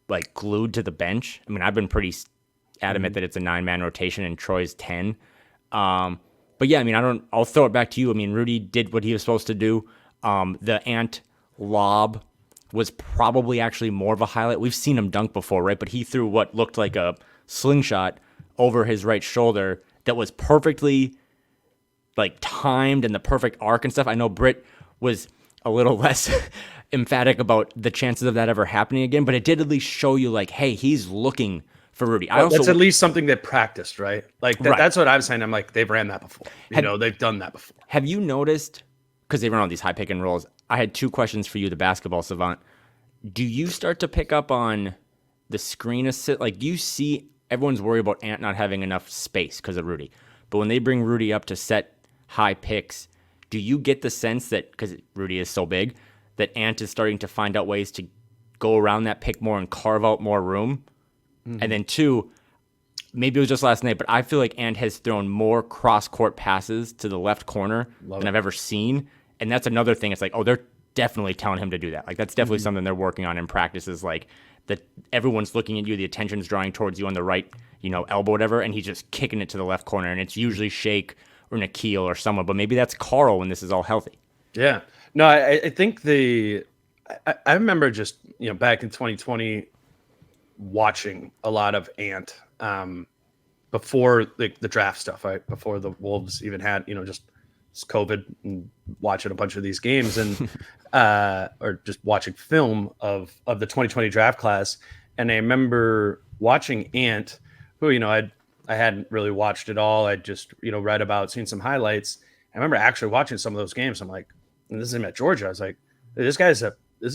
like glued to the bench. I've been pretty adamant that it's a 9-man rotation and Troy's 10. But yeah, I'll throw it back to you. Rudy did what he was supposed to do. The Ant lob was probably actually more of a highlight. We've seen him dunk before, right? But he threw what looked like a slingshot over his right shoulder that was perfectly like timed and the perfect arc and stuff. I know Britt was a little less emphatic about the chances of that ever happening again, but it did at least show you like, hey, he's looking for Rudy. That's at least something they practiced, right? Like that's what I'm saying. I'm like, they've ran that before. They've done that before. Have you noticed, because they run all these high pick and rolls, I had 2 questions for you, the basketball savant. Do you start to pick up on the screen assist? Like, do you see everyone's worried about Ant not having enough space because of Rudy? But when they bring Rudy up to set high picks, do you get the sense that, because Rudy is so big, that Ant is starting to find out ways to go around that pick more and carve out more room? And then 2, maybe it was just last night, but I feel like Ant has thrown more cross-court passes to the left corner than I've ever seen. And that's another thing. It's like, oh, they're definitely telling him to do that. Like, that's definitely something they're working on in practice, is like that everyone's looking at you, the attention's drawing towards you on the right, elbow, whatever, and he's just kicking it to the left corner, and it's usually Shake or Nikhil or someone, but maybe that's Karl when this is all healthy. Yeah. No, I think I remember just, back in 2020 watching a lot of Ant before the draft stuff, right? Before the Wolves even had, just COVID and watching a bunch of these games and or just watching film of the 2020 draft class. And I remember watching Ant, who, I hadn't really watched it all. I just, read about, seen some highlights. I remember actually watching some of those games. I'm like, and this is him at Georgia. I was like, this is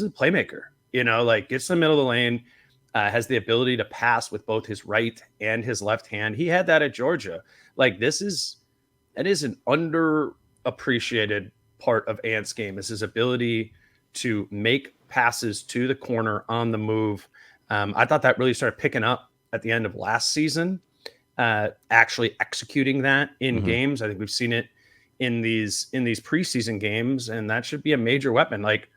a playmaker, gets in the middle of the lane, has the ability to pass with both his right and his left hand. He had that at Georgia. That is an underappreciated part of Ant's game, is his ability to make passes to the corner on the move. I thought that really started picking up at the end of last season, actually executing that in games. I think we've seen it in these preseason games, and that should be a major weapon. Like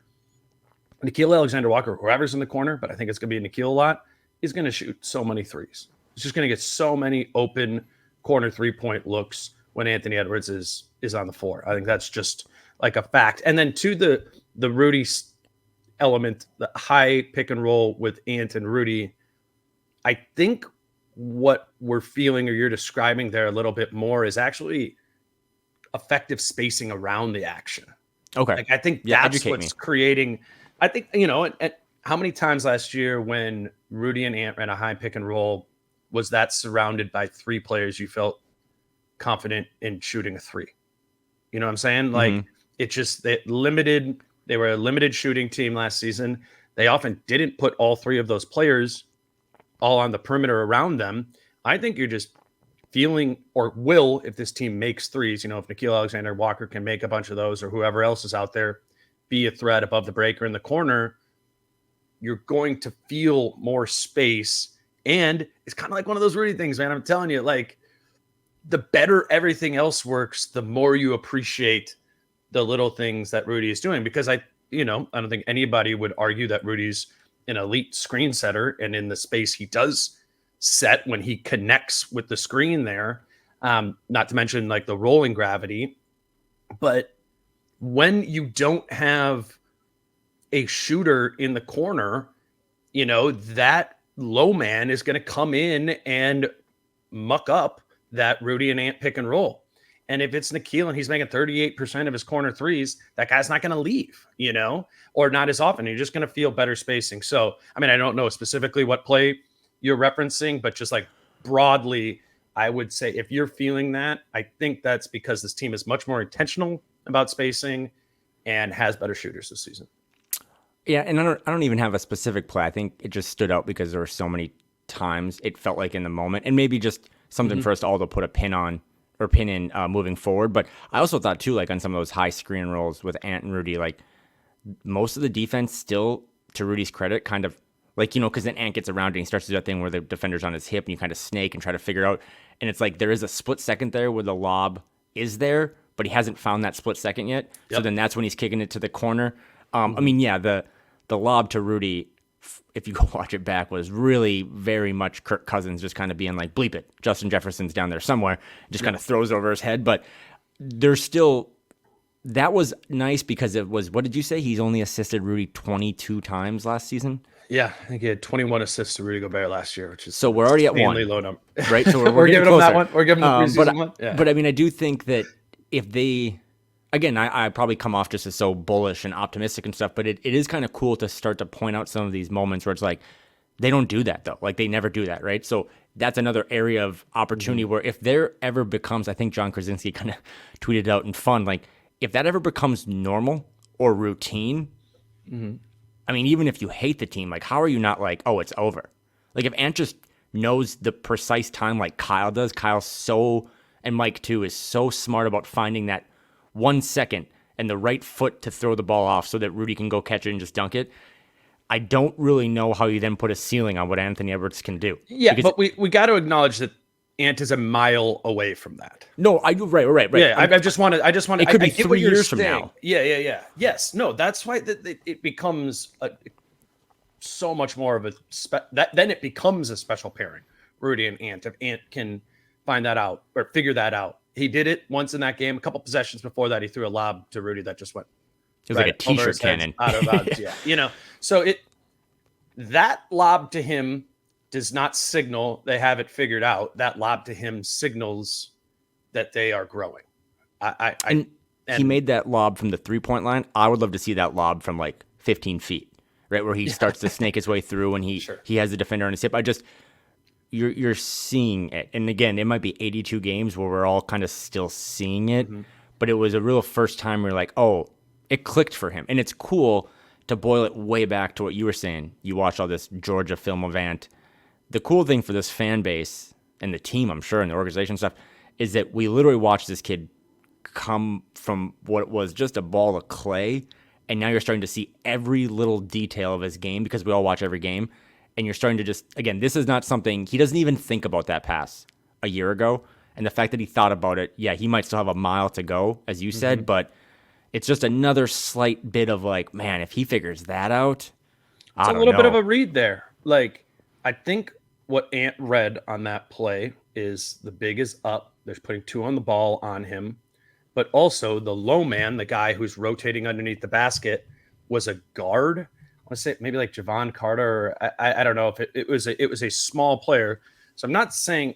Nickeil Alexander-Walker, whoever's in the corner, but I think it's going to be Nickeil a lot, is going to shoot so many threes. It's just going to get so many open corner 3-point looks when Anthony Edwards is on the floor. I think that's just like a fact. And then to the Rudy element, the high pick and roll with Ant and Rudy, I think what we're feeling or you're describing there a little bit more is actually effective spacing around the action. Okay. I think that's what's creating. I think, and how many times last year when Rudy and Ant ran a high pick and roll, was that surrounded by three players you felt confident in shooting a three? You know what I'm saying? Like they were a limited shooting team last season. They often didn't put all three of those players all on the perimeter around them. I think you're just feeling, or will, if this team makes threes, if Nickeil Alexander-Walker can make a bunch of those, or whoever else is out there, be a threat above the break or in the corner, you're going to feel more space. And it's kind of like one of those Rudy things, man. I'm telling you, like, the better everything else works, the more you appreciate the little things that Rudy is doing. Because I don't think anybody would argue that Rudy's an elite screen setter, and in the space he does set when he connects with the screen there, not to mention like the rolling gravity. But when you don't have a shooter in the corner, that low man is going to come in and muck up that Rudy and Ant pick and roll. And if it's Nickeil and he's making 38% of his corner threes, that guy's not going to leave, or not as often. You're just going to feel better spacing. So, I mean, I don't know specifically what play you're referencing, but just like broadly, I would say if you're feeling that, I think that's because this team is much more intentional about spacing and has better shooters this season. Yeah, and I don't even have a specific play. I think it just stood out because there were so many times it felt like in the moment, and maybe just something for us all to put a pin in moving forward. But I also thought too, like on some of those high screen rolls with Ant and Rudy, like most of the defense still, to Rudy's credit, kind of like, because then Ant gets around and he starts to do that thing where the defender's on his hip and you kind of snake and try to figure out. And it's like there is a split second there where the lob is there, but he hasn't found that split second yet. Yep. So then that's when he's kicking it to the corner. I mean, yeah, the lob to Rudy, if you go watch it back, was really very much Kirk Cousins just kind of being like, bleep it, Justin Jefferson's down there somewhere, just kind of throws over his head. But there's still, that was nice because it was, what did you say? He's only assisted Rudy 22 times last season? Yeah, I think he had 21 assists to Rudy Gobert last year, which is so we're already at one. Low number. Right? So we're giving them that one. We're giving them the preseason one. Yeah. But I mean, I do think that if they, again, I probably come off just as so bullish and optimistic and stuff, but it is kind of cool to start to point out some of these moments where it's like, they don't do that though. Like they never do that, right? So that's another area of opportunity where if there ever becomes, I think John Krasinski kind of tweeted out in fun, like if that ever becomes normal or routine, I mean, even if you hate the team, like how are you not like, oh, it's over? Like if Ant just knows the precise time like Kyle does, and Mike too is so smart about finding that 1 second and the right foot to throw the ball off so that Rudy can go catch it and just dunk it. I don't really know how you then put a ceiling on what Anthony Edwards can do. Yeah, because but we got to acknowledge that Ant is a mile away from that. No, I do right. Yeah, I just want to. It could be 3 years from now. Yeah. Yes, no, that's why it becomes so much more of a then it becomes a special pairing Rudy and Ant. If Ant can find that out or figure that out. He did it once in that game. A couple possessions before that, he threw a lob to Rudy that just went It was like a t-shirt cannon. Out of bounds. Yeah. So that lob to him does not signal they have it figured out. That lob to him signals that they are growing. And he made that lob from the 3-point line. I would love to see that lob from like 15 feet, right? Where he starts to snake his way through and he has the defender on his hip. You're seeing it. And again, it might be 82 games where we're all kind of still seeing it, but it was a real first time where you're like, oh, it clicked for him. And it's cool to boil it way back to what you were saying. You watch all this Georgia film of Ant. The cool thing for this fan base and the team, I'm sure, and the organization stuff, is that we literally watched this kid come from what was just a ball of clay, and now you're starting to see every little detail of his game because we all watch every game. And you're starting to just, again, this is not something, he doesn't even think about that pass a year ago. And the fact that he thought about it, yeah, he might still have a mile to go, as you said, but it's just another slight bit of like, man, if he figures that out, it's a little bit of a read there. Like, I think what Ant read on that play is the big is up. There's putting 2 on the ball on him. But also the low man, the guy who's rotating underneath the basket, was a guard. I want to say maybe like Javon Carter. I don't know if it was a small player. So I'm not saying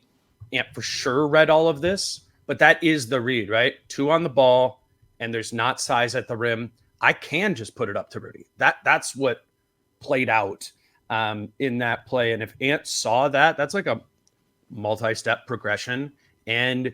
Ant for sure read all of this, but that is the read, right? 2 on the ball, and there's not size at the rim. I can just put it up to Rudy. That's what played out in that play. And if Ant saw that, that's like a multi-step progression and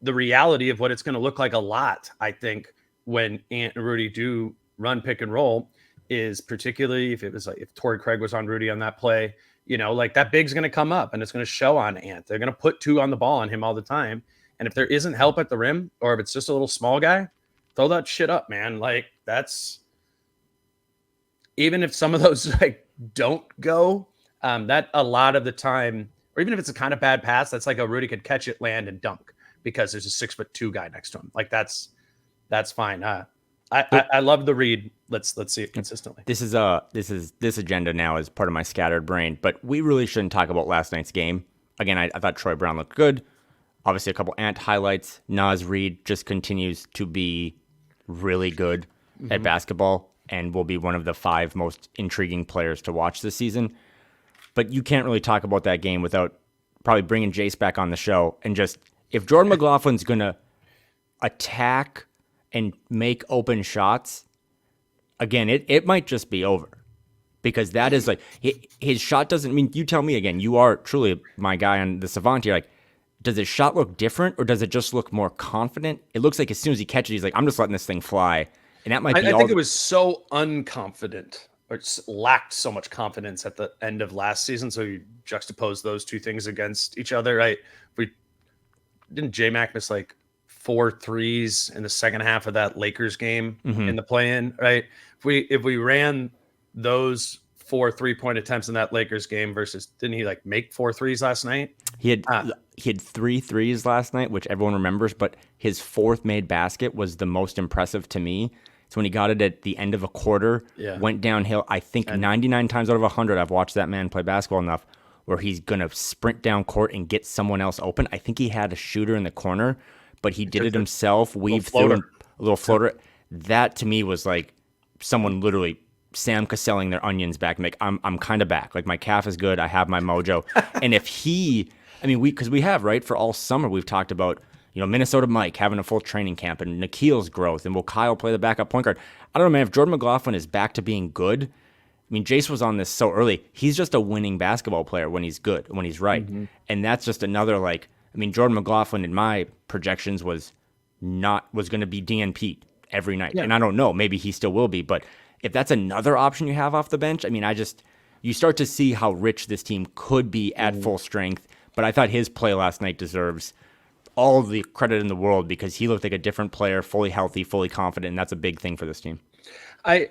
the reality of what it's going to look like a lot, I think, when Ant and Rudy do run pick and roll. Is particularly if it was like if Torrey Craig was on Rudy on that play, like that big's going to come up and it's going to show on Ant. They're going to put 2 on the ball on him all the time. And if there isn't help at the rim or if it's just a little small guy, throw that shit up, man. Like that's even if some of those like don't go, that a lot of the time, or even if it's a kind of bad pass, that's like a Rudy could catch it, land and dunk because there's a 6'2" guy next to him. Like that's fine. I love the read. Let's see it consistently. This agenda now is part of my scattered brain, but we really shouldn't talk about last night's game. Again, I thought Troy Brown looked good. Obviously, a couple Ant highlights. Naz Reid just continues to be really good at basketball and will be one of the 5 most intriguing players to watch this season. But you can't really talk about that game without probably bringing Jace back on the show and just if Jordan McLaughlin's going to attack and make open shots, again, it might just be over because that is like his shot doesn't mean you tell me again, you are truly my guy on the Savant here. Like, does his shot look different or does it just look more confident? It looks like as soon as he catches it, he's like, I'm just letting this thing fly. And that might be I think it was so unconfident or lacked so much confidence at the end of last season. So you juxtapose those two things against each other, right? Didn't J-Mac miss like 4 threes in the second half of that Lakers game in the play-in, right? If we ran those 4 3-point attempts in that Lakers game versus didn't he like make 4 threes last night? He had 3 threes last night, which everyone remembers, but his 4th made basket was the most impressive to me. It's when he got it at the end of a quarter, went downhill. I think 99 times out of 100, I've watched that man play basketball enough where he's going to sprint down court and get someone else open. I think he had a shooter in the corner, but he did it himself, weaved through a little floater. That to me was like someone literally Sam Casselling their onions back and like, I'm kind of back. Like my calf is good. I have my mojo. And if because we have, right, for all summer, we've talked about, Minnesota Mike having a full training camp and Nikhil's growth and will Kyle play the backup point guard? I don't know, man, if Jordan McLaughlin is back to being good, Jace was on this so early. He's just a winning basketball player when he's good, when he's right. And that's just another Jordan McLaughlin in my projections was going to be DNP every night. Yeah. And I don't know, maybe he still will be, but if that's another option you have off the bench, you start to see how rich this team could be at full strength. But I thought his play last night deserves all the credit in the world because he looked like a different player, fully healthy, fully confident, and that's a big thing for this team. I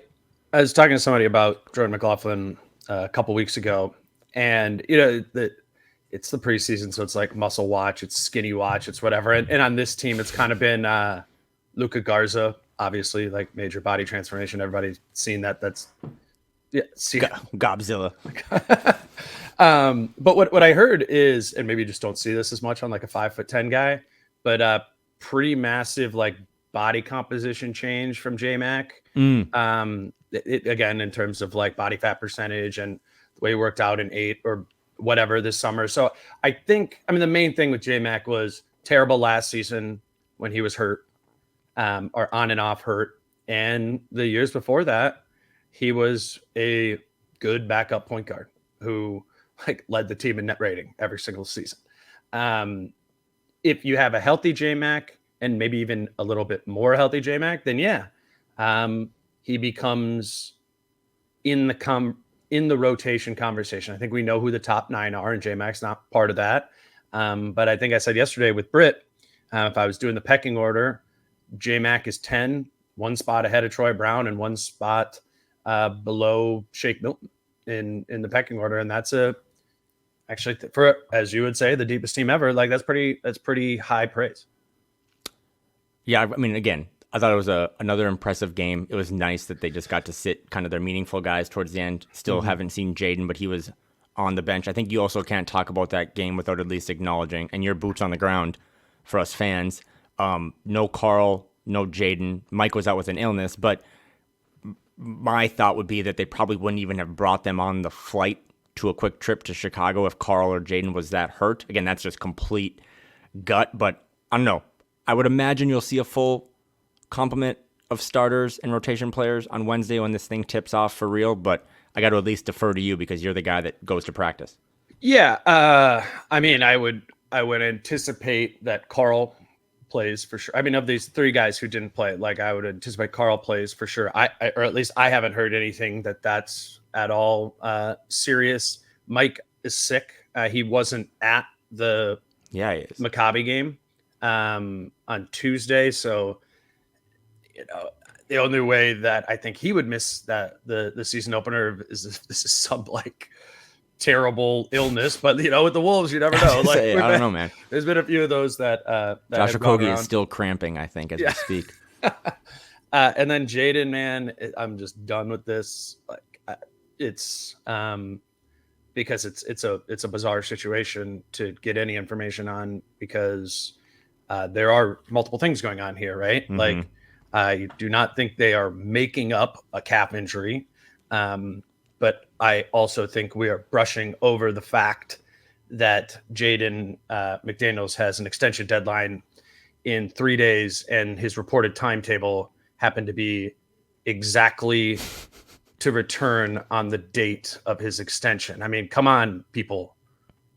was talking to somebody about Jordan McLaughlin a couple weeks ago, and it's the preseason, so it's like muscle watch, it's skinny watch, it's whatever. And on this team, it's kind of been Luka Garza, obviously, like major body transformation. Everybody's seen that. That's Yeah, see, Godzilla. But what I heard is, and maybe you just don't see this as much on like a 5'10" guy, but pretty massive like body composition change from J Mac. Again, in terms of like body fat percentage and the way he worked out in 8 or whatever this summer. So I think, I mean, the main thing with J Mac was terrible last season when he was hurt, or on and off hurt, and the years before that, he was a good backup point guard who like led the team in net rating every single season. If you have a healthy J-Mac and maybe even a little bit more healthy J-Mac, then yeah, he becomes in the rotation conversation. I think we know who the top 9 are, and J-Mac's not part of that. But I think I said yesterday with Britt, if I was doing the pecking order, J-Mac is 10, one spot ahead of Troy Brown and one spot below Shake Milton in the pecking order, and that's actually for, as you would say, the deepest team ever. Like that's pretty high praise. Yeah, I mean, again, I thought it was another impressive game. It was nice that they just got to sit kind of their meaningful guys towards the end. Still haven't seen Jaden, but he was on the bench. I think you also can't talk about that game without at least acknowledging, and your boots on the ground for us fans. No Karl, no Jaden. Mike was out with an illness, but my thought would be that they probably wouldn't even have brought them on the flight to a quick trip to Chicago if Karl or Jaden was that hurt. Again, that's just complete gut, but I don't know. I would imagine you'll see a full complement of starters and rotation players on Wednesday when this thing tips off for real, but I got to at least defer to you because you're the guy that goes to practice. Yeah, I mean, I would anticipate that Karl plays for sure. I mean, of these 3 guys who didn't play, like I would anticipate Karl plays for sure. I or at least I haven't heard anything that's at all serious. Mike is sick. He wasn't at the Maccabi game on Tuesday, so the only way that I think he would miss the season opener is if this is some like terrible illness, but with the Wolves, you never know. Like, I don't know, man. There's been a few of those that Josh Okogie is still cramping, I think, as we speak. And then Jaden, man, I'm just done with this. Like, it's because it's a bizarre situation to get any information on because there are multiple things going on here, right? Mm-hmm. Like, I do not think they are making up a calf injury. But I also think we are brushing over the fact that Jaden McDaniels has an extension deadline in 3 days, and his reported timetable happened to be exactly to return on the date of his extension. I mean, come on, people.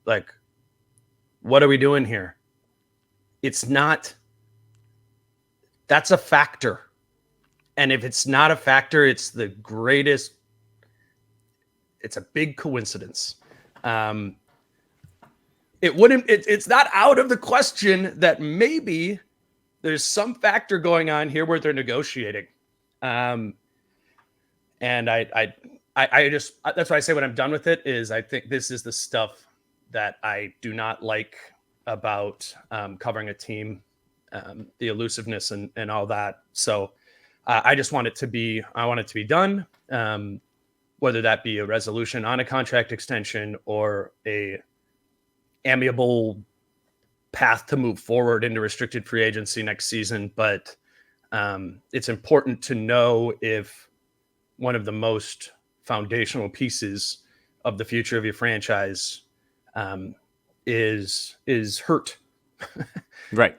Like, what are we doing here? It's not. That's a factor. And if it's not a factor, it's the greatest. It's a big coincidence. It's not out of the question that maybe there's some factor going on here where they're negotiating. And I just, that's why I say when I'm done with it is I think this is the stuff that I do not like about covering a team, the elusiveness and all that. So I want it to be done. Whether that be a resolution on a contract extension or a amiable path to move forward into restricted free agency next season. But it's important to know if one of the most foundational pieces of the future of your franchise is hurt. Right.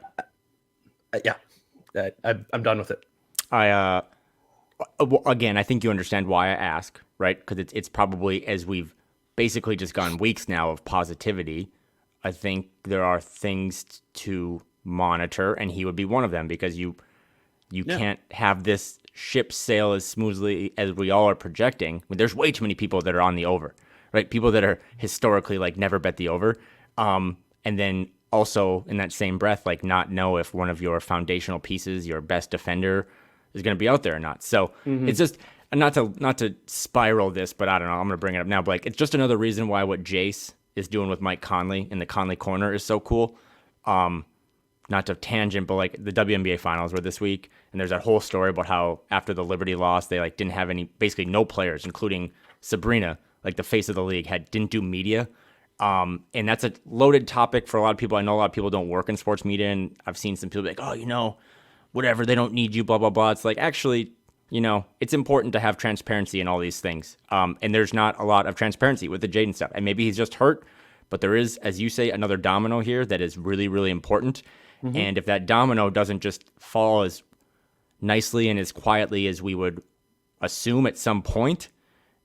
I'm done with it. Again, I think you understand why I ask, right? Because it's probably, as we've basically just gone weeks now of positivity, I think there are things to monitor, and he would be one of them because you can't have this ship sail as smoothly as we all are projecting. I mean, there's way too many people that are on the over, right? People that are historically like never bet the over, and then also in that same breath, like not know if one of your foundational pieces, your best defender, is going to be out there or not. So it's just not to spiral this, but I don't know. I'm going to bring it up now. But like, it's just another reason why what Jace is doing with Mike Conley in the Conley corner is so cool. not to tangent, but like the WNBA finals were this week, and there's that whole story about how after the Liberty loss, they like didn't have basically no players, including Sabrina, like the face of the league, didn't do media. And that's a loaded topic for a lot of people. I know a lot of people don't work in sports media, and I've seen some people be like, oh, whatever, they don't need you, blah, blah, blah. It's like, actually, it's important to have transparency in all these things. And there's not a lot of transparency with the Jaden stuff. And maybe he's just hurt, but there is, as you say, another domino here that is really, really important. Mm-hmm. And if that domino doesn't just fall as nicely and as quietly as we would assume at some point,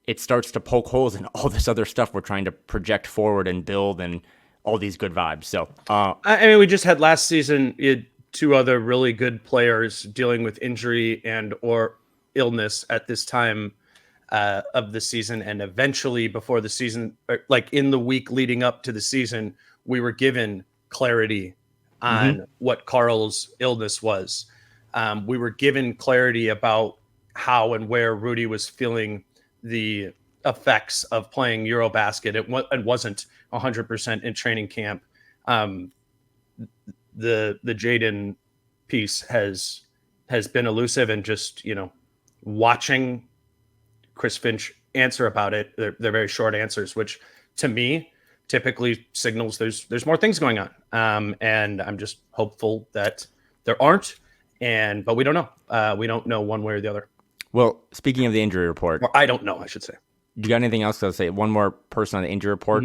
it starts to poke holes in all this other stuff we're trying to project forward and build and all these good vibes. So, I mean, we just had last season, two other really good players dealing with injury and or illness at this time of the season. And eventually before the season, like in the week leading up to the season, we were given clarity on what Carl's illness was. We were given clarity about how and where Rudy was feeling the effects of playing Eurobasket. It wasn't 100% in training camp. The Jaden piece has been elusive, and just, watching Chris Finch answer about it, they're very short answers, which to me typically signals there's more things going on. And I'm just hopeful that there aren't, but we don't know. We don't know one way or the other. Well, speaking of the injury report, or I don't know, I should say. You got anything else to say? One more person on the injury report.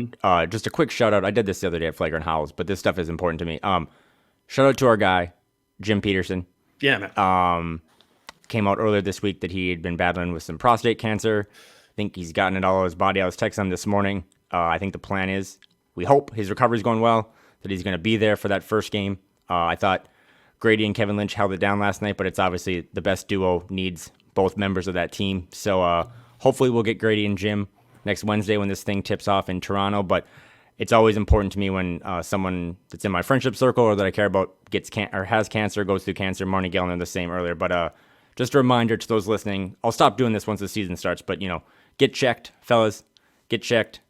Just a quick shout out. I did this the other day at Flagrant Howls, but this stuff is important to me. Shout out to our guy, Jim Peterson. Yeah, man. Came out earlier this week that he had been battling with some prostate cancer. I think he's gotten it all over his body. I was texting him this morning. I think the plan is, we hope his recovery is going well, that he's going to be there for that first game. I thought Grady and Kevin Lynch held it down last night, but it's obviously the best duo needs both members of that team. So hopefully we'll get Grady and Jim next Wednesday when this thing tips off in Toronto. But it's always important to me when someone that's in my friendship circle or that I care about has cancer, goes through cancer. Marnie Gellner the same earlier. But just a reminder to those listening, I'll stop doing this once the season starts. But, get checked, fellas. Get checked.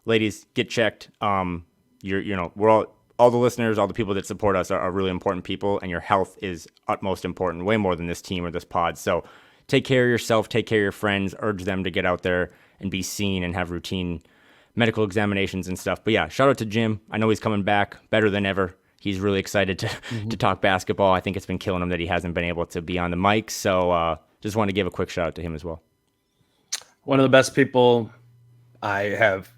Ladies, get checked. We're all the listeners, all the people that support us are really important people, and your health is utmost important, way more than this team or this pod. So take care of yourself, take care of your friends, urge them to get out there and be seen and have routine medical examinations and stuff. But yeah, shout out to Jim. I know he's coming back better than ever. He's really excited to talk basketball. I think it's been killing him that he hasn't been able to be on the mic. So just want to give a quick shout out to him as well. One of the best people I have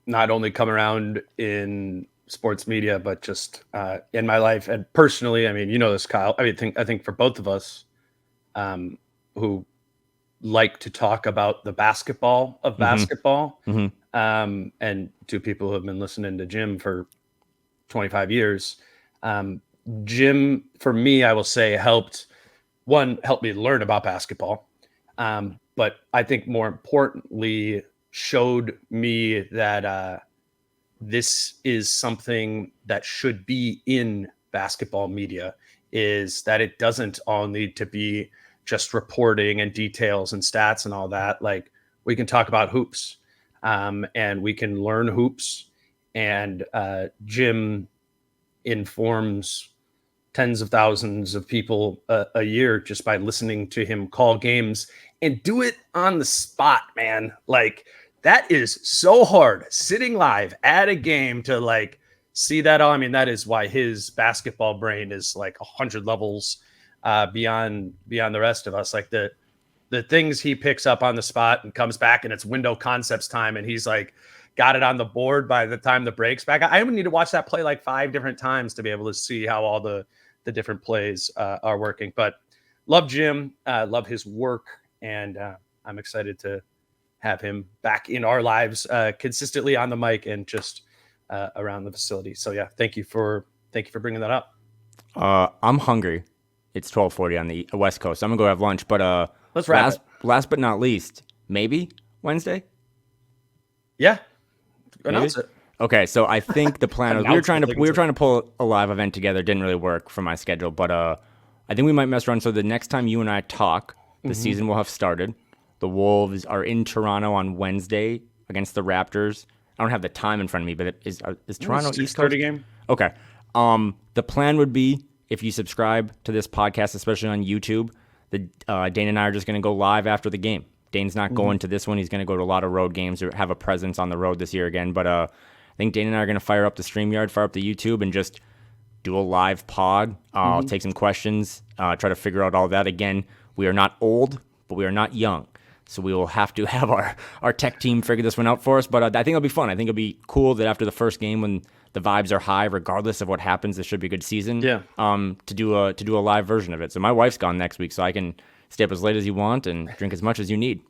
not only come around in sports media, but just in my life and personally. I mean, this, Kyle. I think for both of us, who like to talk about the basketball of basketball, and two people who have been listening to Jim for 25 years. Jim, for me, I will say, helped me learn about basketball, but I think more importantly, showed me that this is something that should be in basketball media, is that it doesn't all need to be just reporting and details and stats and all that. Like, we can talk about hoops, and we can learn hoops, and Jim informs tens of thousands of people a year just by listening to him call games and do it on the spot, man. Like, that is so hard, sitting live at a game to like see that all. I mean, that is why his basketball brain is like 100 levels beyond the rest of us. Like the things he picks up on the spot and comes back and it's window concepts time, and he's like got it on the board by the time the break's back. I would need to watch that play like 5 different times to be able to see how all the different plays are working. But love Jim, love his work, and I'm excited to have him back in our lives consistently on the mic and just around the facility. So yeah, thank you for bringing that up. I'm hungry. It's 12:40 on the West Coast. So I'm gonna go have lunch. But let's wrap it. Last but not least, maybe Wednesday. Yeah, announce it. Okay, so I think the plan was we were trying to pull a live event together. Didn't really work for my schedule, but I think we might mess around. So the next time you and I talk, the season will have started. The Wolves are in Toronto on Wednesday against the Raptors. I don't have the time in front of me, but is Toronto East Coast game? Okay. The plan would be, if you subscribe to this podcast, especially on YouTube, Dane and I are just going to go live after the game. Dane's not going to this one. He's going to go to a lot of road games or have a presence on the road this year again. But I think Dane and I are going to fire up the StreamYard, fire up the YouTube, and just do a live pod. I'll take some questions, try to figure out all that. Again, we are not old, but we are not young. So we will have to have our tech team figure this one out for us. But I think it'll be fun. I think it'll be cool that after the first game, when the vibes are high, regardless of what happens, this should be a good season. Yeah. To do a live version of it. So my wife's gone next week, so I can stay up as late as you want and drink as much as you need.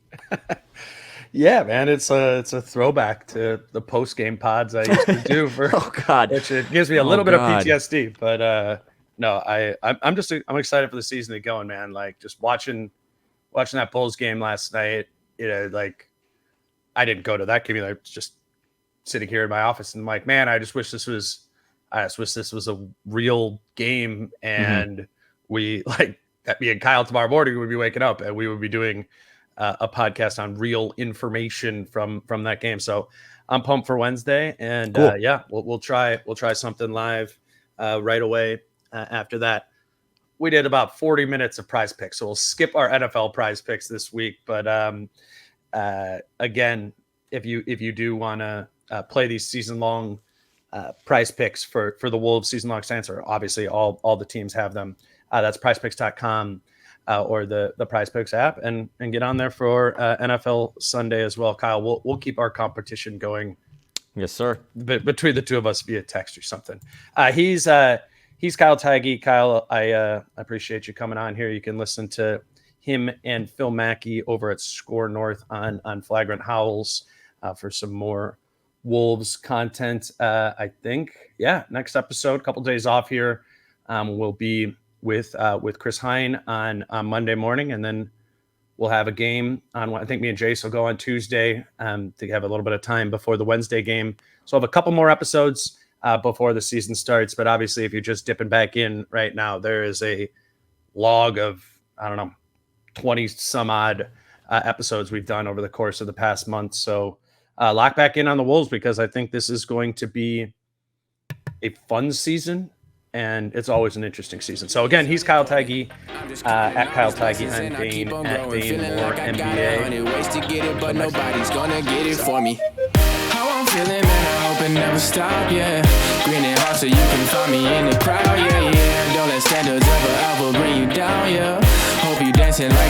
Yeah, man, it's a throwback to the post game pods I used to do for. Oh God, which it gives me a little bit of PTSD. But no, I'm excited for the season to go, man. Like just watching that Bulls game last night. Like I didn't go to that game. I was just sitting here in my office and I'm like, man, I just wish this was a real game, and we like that. Me and Kyle tomorrow morning would be waking up and we would be doing a podcast on real information from that game. So I'm pumped for Wednesday, and cool. We'll try something live right away after that. We did about 40 minutes of prize picks, so we'll skip our NFL prize picks this week. But again, if you do want to play these season long prize picks for the Wolves season long stands, or obviously all the teams have them. That's prizepicks.com. Or the Prize Picks app, and get on there for NFL Sunday as well. Kyle, we'll keep our competition going. Yes, sir. Between the two of us via text or something. He's Kyle Theige. Kyle, I appreciate you coming on here. You can listen to him and Phil Mackey over at Score North on Flagrant Howls for some more Wolves content. I think, next episode, couple days off here, will be with Chris Hine on Monday morning, and then we'll have a game on. I think me and Jace will go on Tuesday to have a little bit of time before the Wednesday game. So I'll have a couple more episodes before the season starts. But obviously, if you're just dipping back in right now, there is a log of 20 some odd episodes we've done over the course of the past month. So lock back in on the Wolves, because I think this is going to be a fun season. And it's always an interesting season. So again, he's Kyle Theige, at Kyle Theige. I'm Dane at DaneMooreProductions. Ways to get it, but nobody's gonna get it for me. How I'm feeling, man, I hope it never stop, yeah. Green and hard so you can find me in the crowd, yeah. Don't let standards ever bring you down, yeah. Hope you dancing like